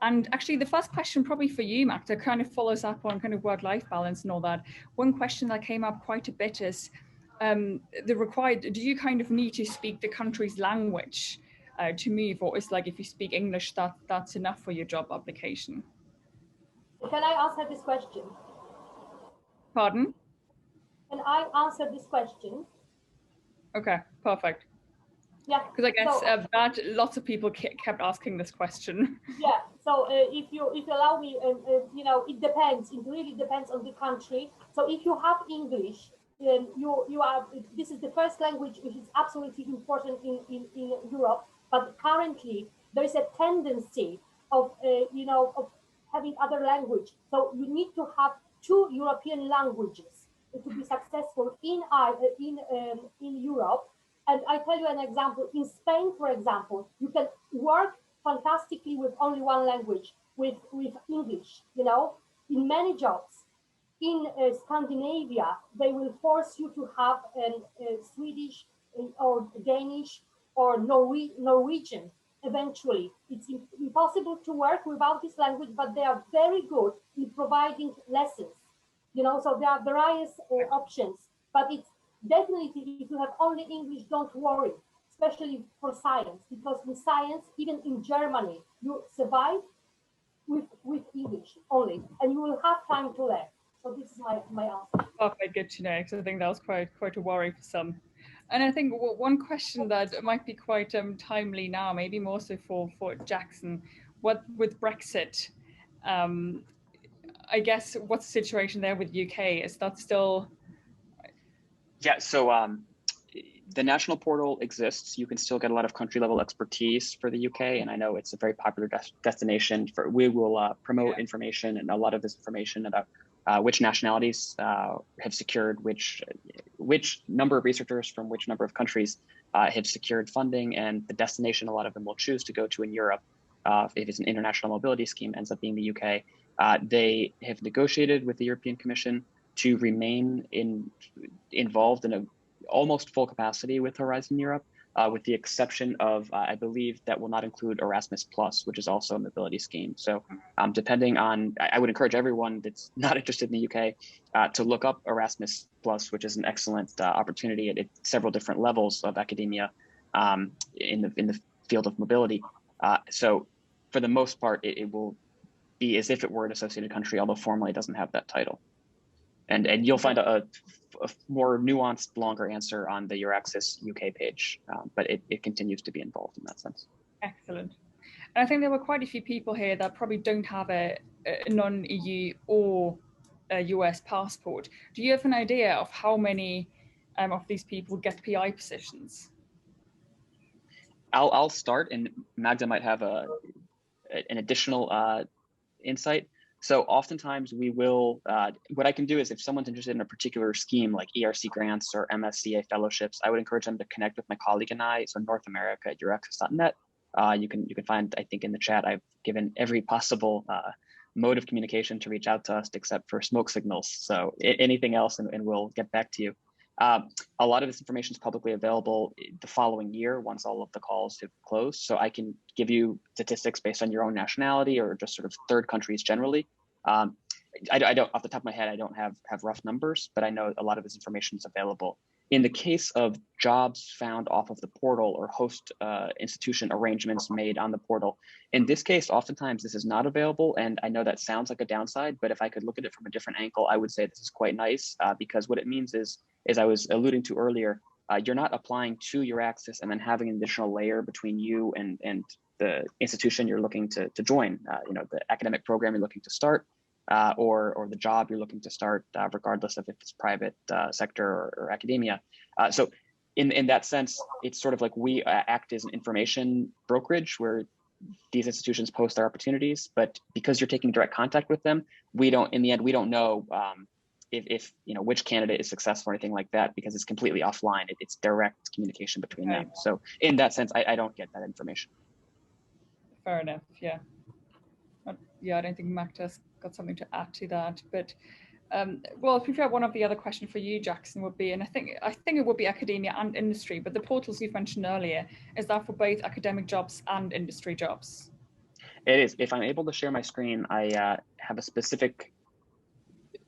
And actually the first question probably for you, Magda, kind of follows up on kind of work-life balance and all that. One question that came up quite a bit is do you kind of need to speak the country's language to move, or is like if you speak English, that's enough for your job application? Can I answer this question? Pardon? Can I answer this question? Okay, perfect. Yeah. Because I guess that lots of people kept asking this question. Yeah. So if you allow me, you know, it depends. It really depends on the country. So if you have English, this is the first language, which is absolutely important in Europe. But currently there is a tendency of you know, of having other language. So you need to have 2 European languages to be successful in Europe. And I tell you an example. In Spain, for example, you can work fantastically with only 1 language, with English. You know, in many jobs. In Scandinavia, they will force you to have Swedish or Danish or Norwegian. Eventually, it's impossible to work without this language, but they are very good in providing lessons. You know, so there are various options, but it's definitely, if you have only English, don't worry, especially for science, because in science, even in Germany, you survive with English only, and you will have time to learn. So this is my answer. Okay, good to know, because I think that was quite a worry for some. And I think one question that might be quite timely now, maybe more so for Jackson, what with Brexit, I guess what's the situation there with UK? Is that still? Yeah, so the national portal exists. You can still get a lot of country level expertise for the UK, and I know it's a very popular destination. We will promote information, and a lot of this information about which nationalities have secured which number of researchers from which number of countries have secured funding, and the destination a lot of them will choose to go to in Europe. If it's an international mobility scheme, ends up being the UK. They have negotiated with the European Commission to remain involved in a almost full capacity with Horizon Europe, with the exception of, I believe that will not include Erasmus Plus, which is also a mobility scheme. So depending on, I would encourage everyone that's not interested in the UK to look up Erasmus Plus, which is an excellent opportunity at several different levels of academia in the field of mobility. So for the most part, it will be as if it were an associated country, although formally it doesn't have that title. And you'll find a more nuanced, longer answer on the EURAXESS UK page, but it continues to be involved in that sense. Excellent. And I think there were quite a few people here that probably don't have a non-EU or a US passport. Do you have an idea of how many of these people get PI positions? I'll start, and Magda might have an additional insight. So oftentimes we will, what I can do is if someone's interested in a particular scheme like ERC grants or MSCA fellowships, I would encourage them to connect with my colleague and I, so North America at EURAXESS.net. You can find, I think in the chat, I've given every possible mode of communication to reach out to us except for smoke signals. So anything else, and we'll get back to you. A lot of this information is publicly available the following year once all of the calls have closed. So I can give you statistics based on your own nationality or just sort of third countries generally. I don't, off the top of my head, I don't have rough numbers, but I know a lot of this information is available. In the case of jobs found off of the portal or host institution arrangements made on the portal, in this case, oftentimes this is not available. And I know that sounds like a downside, but if I could look at it from a different angle, I would say this is quite nice because what it means is, as I was alluding to earlier, you're not applying to EURAXESS and then having an additional layer between you and the institution you're looking to join, the academic program you're looking to start. Or the job you're looking to start, regardless of if it's private sector or academia. So in that sense, it's sort of like we act as an information brokerage where these institutions post their opportunities, but because you're taking direct contact with them, we don't know if which candidate is successful or anything like that, because it's completely offline. It's direct communication between them. So in that sense, I don't get that information. Fair enough, yeah. Yeah, I don't think Magda's got something to add to that, but well, to be fair, one of the other questions for you, Jackson, would be, and I think it would be academia and industry, but the portals you've mentioned earlier, is that for both academic jobs and industry jobs? It is. If I'm able to share my screen, I have a specific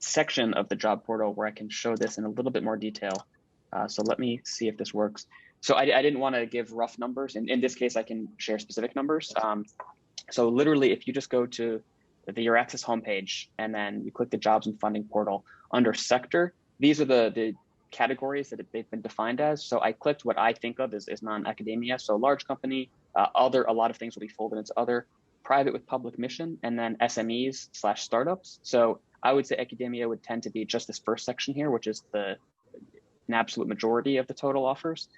section of the job portal where I can show this in a little bit more detail. So let me see if this works. So I didn't want to give rough numbers. In this case, I can share specific numbers. So literally, if you just go to the EURAXESS homepage and then you click the jobs and funding portal under sector, these are the categories that they've been defined as. So I clicked what I think of as non-academia. So large company, a lot of things will be folded into other, private with public mission, and then SMEs/startups. So I would say academia would tend to be just this first section here, which is an absolute majority of the total offers.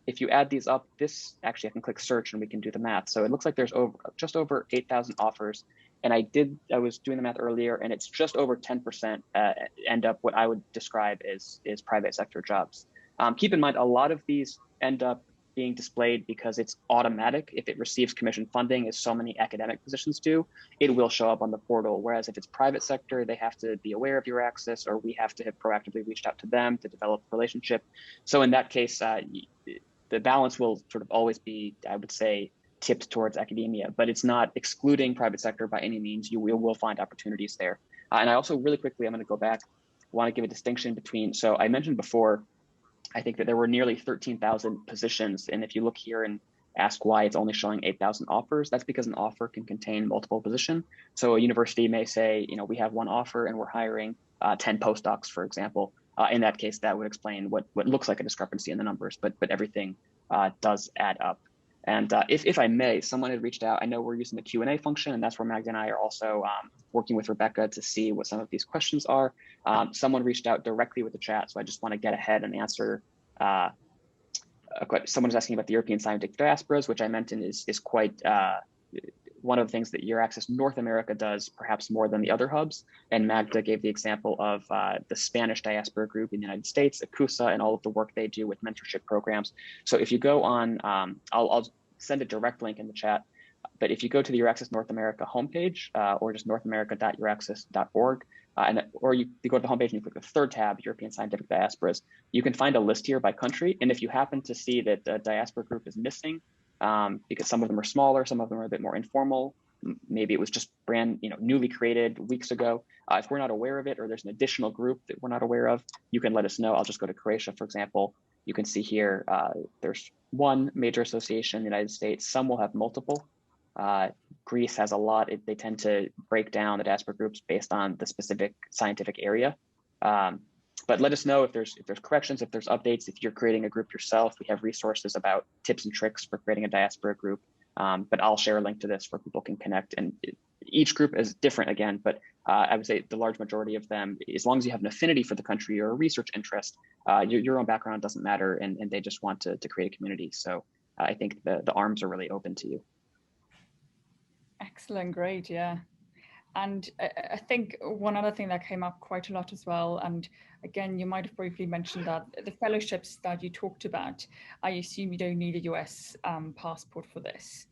If you add these up, this actually I can click search and we can do the math. So it looks like there's just over 8,000 offers. And I was doing the math earlier, and it's just over 10% end up what I would describe as private sector jobs. Keep in mind, a lot of these end up being displayed because it's automatic. If it receives commission funding, as so many academic positions do, it will show up on the portal. Whereas if it's private sector, they have to be aware of EURAXESS, or we have to have proactively reached out to them to develop a relationship. So in that case, the balance will sort of always be, I would say, tipped towards academia, but it's not excluding private sector by any means. You will find opportunities there. And I also really quickly, I'm going to go back, want to give a distinction between, so I mentioned before, I think that there were nearly 13,000 positions. And if you look here and ask why it's only showing 8,000 offers, that's because an offer can contain multiple positions. So a university may say, we have one offer and we're hiring 10 postdocs, for example. In that case, that would explain what looks like a discrepancy in the numbers, but everything does add up. And if I may, someone had reached out. I know we're using the Q&A function, and that's where Magda and I are also working with Rebecca to see what some of these questions are. Someone reached out directly with the chat, so I just want to get ahead and answer. Someone is asking about the European scientific diasporas, which I mentioned is quite one of the things that EURAXESS North America does, perhaps more than the other hubs. And Magda gave the example of the Spanish diaspora group in the United States, ACUSA, and all of the work they do with mentorship programs. So if you go on, I'll send a direct link in the chat, but if you go to the EURAXESS North America homepage or just northamerica.euraxess.org, or you go to the homepage and you click the third tab, European Scientific Diasporas, you can find a list here by country. And if you happen to see that the diaspora group is missing, because some of them are smaller, some of them are a bit more informal, maybe it was just newly created weeks ago. If we're not aware of it, or there's an additional group that we're not aware of, you can let us know. I'll just go to Croatia, for example. You can see here, there's one major association in the United States. Some will have multiple. Greece has a lot. They tend to break down the diaspora groups based on the specific scientific area. But let us know if there's corrections, if there's updates, if you're creating a group yourself. We have resources about tips and tricks for creating a diaspora group. But I'll share a link to this where people can connect. And each group is different again, but I would say the large majority of them, as long as you have an affinity for the country or a research interest, your own background doesn't matter, and they just want to create a community. So I think the arms are really open to you. Excellent, great, yeah. And I think one other thing that came up quite a lot as well, and again, you might have briefly mentioned that the fellowships that you talked about, I assume you don't need a US passport for this.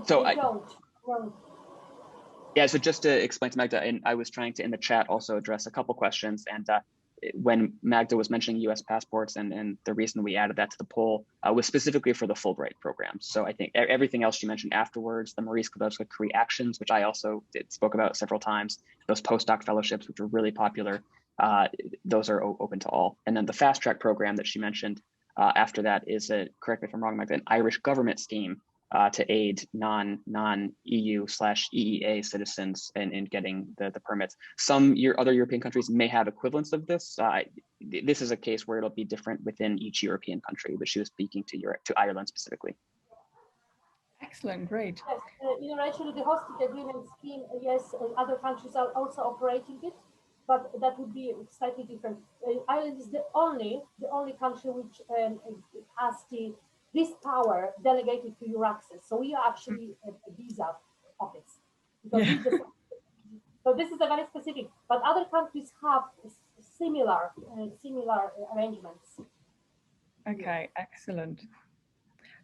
So yeah, so just to explain to Magda, and I was trying to in the chat also address a couple questions, and when Magda was mentioning US passports and the reason we added that to the poll was specifically for the Fulbright program. So I think everything else she mentioned afterwards, the Marie Skłodowska career actions, which I also spoke about several times, those postdoc fellowships, which are really popular, those are open to all. And then the fast track program that she mentioned after that is correct me if I'm wrong, Magda, an Irish government scheme to aid non-EU/EEA citizens in getting the permits. Some other European countries may have equivalents of this. This is a case where it'll be different within each European country, but she was speaking to Ireland specifically. Excellent, great. Yes, actually the hosting agreement scheme, yes, other countries are also operating it, but that would be slightly different. Ireland is the only country which has this power delegated to EURAXESS. So we are actually a visa office. Yeah. So this is a very specific, but other countries have similar arrangements. Okay, excellent.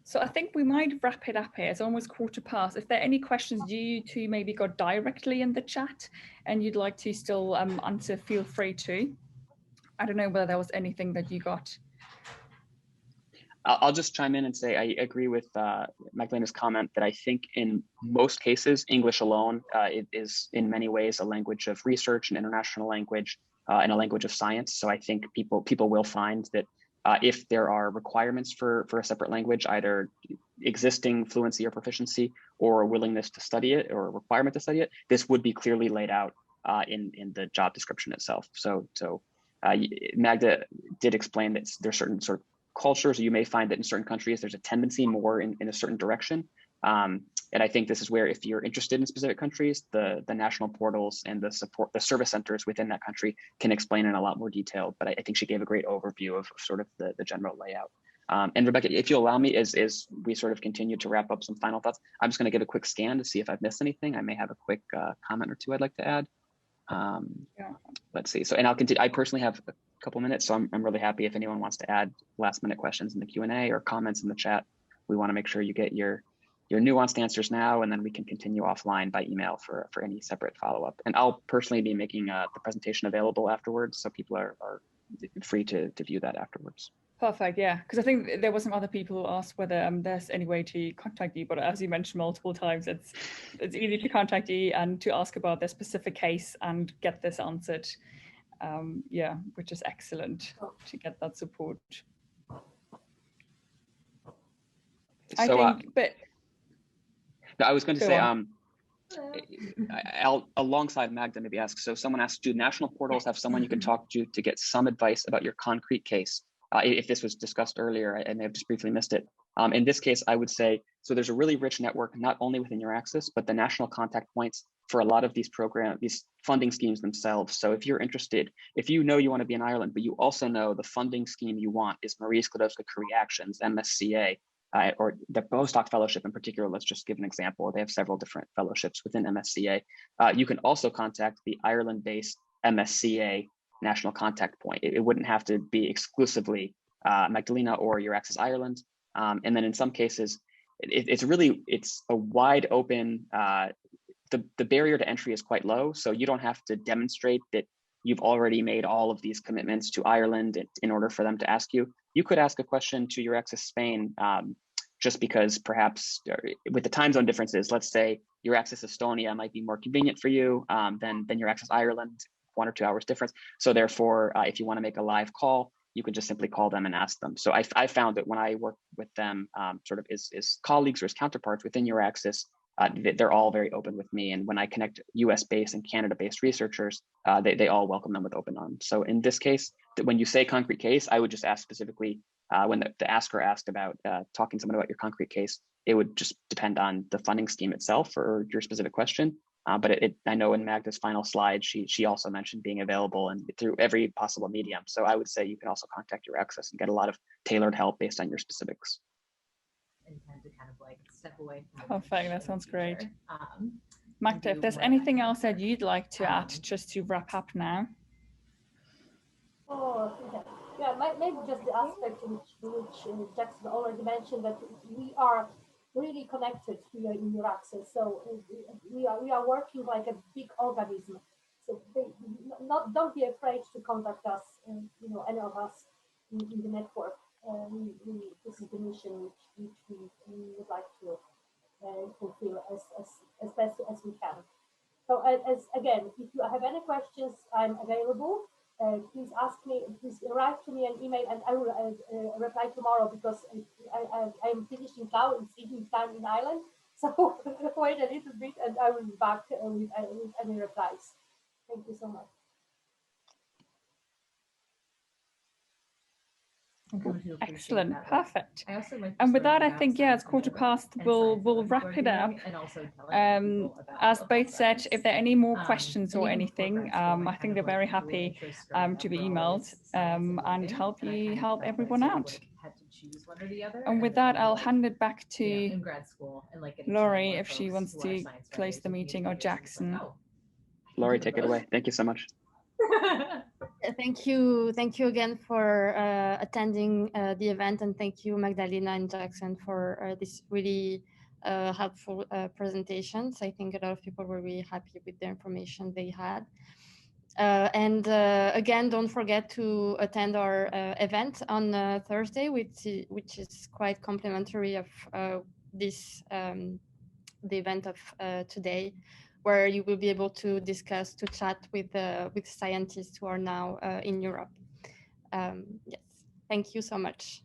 So I think we might wrap it up here. It's almost past. If there are any questions you two maybe got directly in the chat and you'd like to still answer, feel free to. I don't know whether there was anything that you got. I'll just chime in and say I agree with Magdalena's comment that I think in most cases, English alone it is in many ways a language of research, an international language, and a language of science. So I think people will find that if there are requirements for a separate language, either existing fluency or proficiency or a willingness to study it or a requirement to study it, this would be clearly laid out in the job description itself. So Magda did explain that there's certain sort of cultures. You may find that in certain countries, there's a tendency more in a certain direction. And I think this is where, if you're interested in specific countries, the national portals and the service centers within that country can explain in a lot more detail. But I think she gave a great overview of sort of the general layout. And Rebecca, if you'll allow me, as we sort of continue to wrap up some final thoughts, I'm just going to give a quick scan to see if I've missed anything. I may have a quick comment or two I'd like to add. Yeah. Let's see. So, and I'll continue. I personally have a couple minutes, so I'm really happy if anyone wants to add last minute questions in the Q&A or comments in the chat. We want to make sure you get your nuanced answers now, and then we can continue offline by email for any separate follow-up. And I'll personally be making the presentation available afterwards, so people are free to view that afterwards. Perfect, yeah, because I think there were some other people who asked whether there's any way to contact you, but as you mentioned multiple times, it's easy to contact you and to ask about their specific case and get this answered. Yeah, which is excellent to get that support. So, I think, but no, I was going to say, I'll, alongside Magda, maybe ask, so someone asked, do national portals have someone you can talk to get some advice about your concrete case? If this was discussed earlier, I may have just briefly missed it. In this case, I would say, so there's a really rich network, not only within EURAXESS, but the national contact points for a lot of these these funding schemes themselves. So if you're interested, if you know you want to be in Ireland, but you also know the funding scheme you want is Marie Skłodowska Career Actions, MSCA, or the postdoc fellowship in particular, let's just give an example. They have several different fellowships within MSCA. You can also contact the Ireland-based MSCA national contact point. It wouldn't have to be exclusively Magdalena or EURAXESS Ireland. And then in some cases, it's a wide open, the barrier to entry is quite low. So you don't have to demonstrate that you've already made all of these commitments to Ireland in order for them to ask you. You could ask a question to EURAXESS Spain just because perhaps with the time zone differences, let's say EURAXESS Estonia might be more convenient for you than EURAXESS Ireland, 1 or 2 hours difference. So therefore, if you want to make a live call, you can just simply call them and ask them. So I found that when I work with them sort of as colleagues or as counterparts within EURAXESS, they're all very open with me. And when I connect US-based and Canada-based researchers, they all welcome them with open arms. So in this case, when you say concrete case, I would just ask specifically, when the asker asked about talking to someone about your concrete case, it would just depend on the funding scheme itself or your specific question. But I know in Magda's final slide, she also mentioned being available and through every possible medium. So I would say you can also contact EURAXESS and get a lot of tailored help based on your specifics. Intend to kind of like step away from perfect, that sounds great. Magda, if there's anything else that you'd like to add just to wrap up now. Oh, yeah, maybe just the aspect which Jackson already mentioned, that we are really connected here in EURAXESS. So we are working like a big organism. So don't be afraid to contact us, any of us in the network. This is the mission which we would like to fulfill as best as we can. So again, if you have any questions, I'm available. Please ask me, please write to me an email, and I will reply tomorrow, because I'm finishing now, it's evening time in Ireland. So wait a little bit and I will be back with any replies. Thank you so much. Excellent, perfect. And with that, I think, yeah, it's 15:15. We'll wrap it up. As both said, if there are any more questions or anything, I think they're very happy to be emailed and help everyone out. And with that, I'll hand it back to Laurie if she wants to close the meeting, or Jackson. Laurie, take it away. Thank you so much. Thank you again for attending the event, and thank you, Magdalena and Jackson, for this really helpful presentations. I think a lot of people were really happy with the information they had. And again, don't forget to attend our event on Thursday, which is quite complimentary of this the event of today, where you will be able to chat with scientists who are now in Europe. Yes, thank you so much.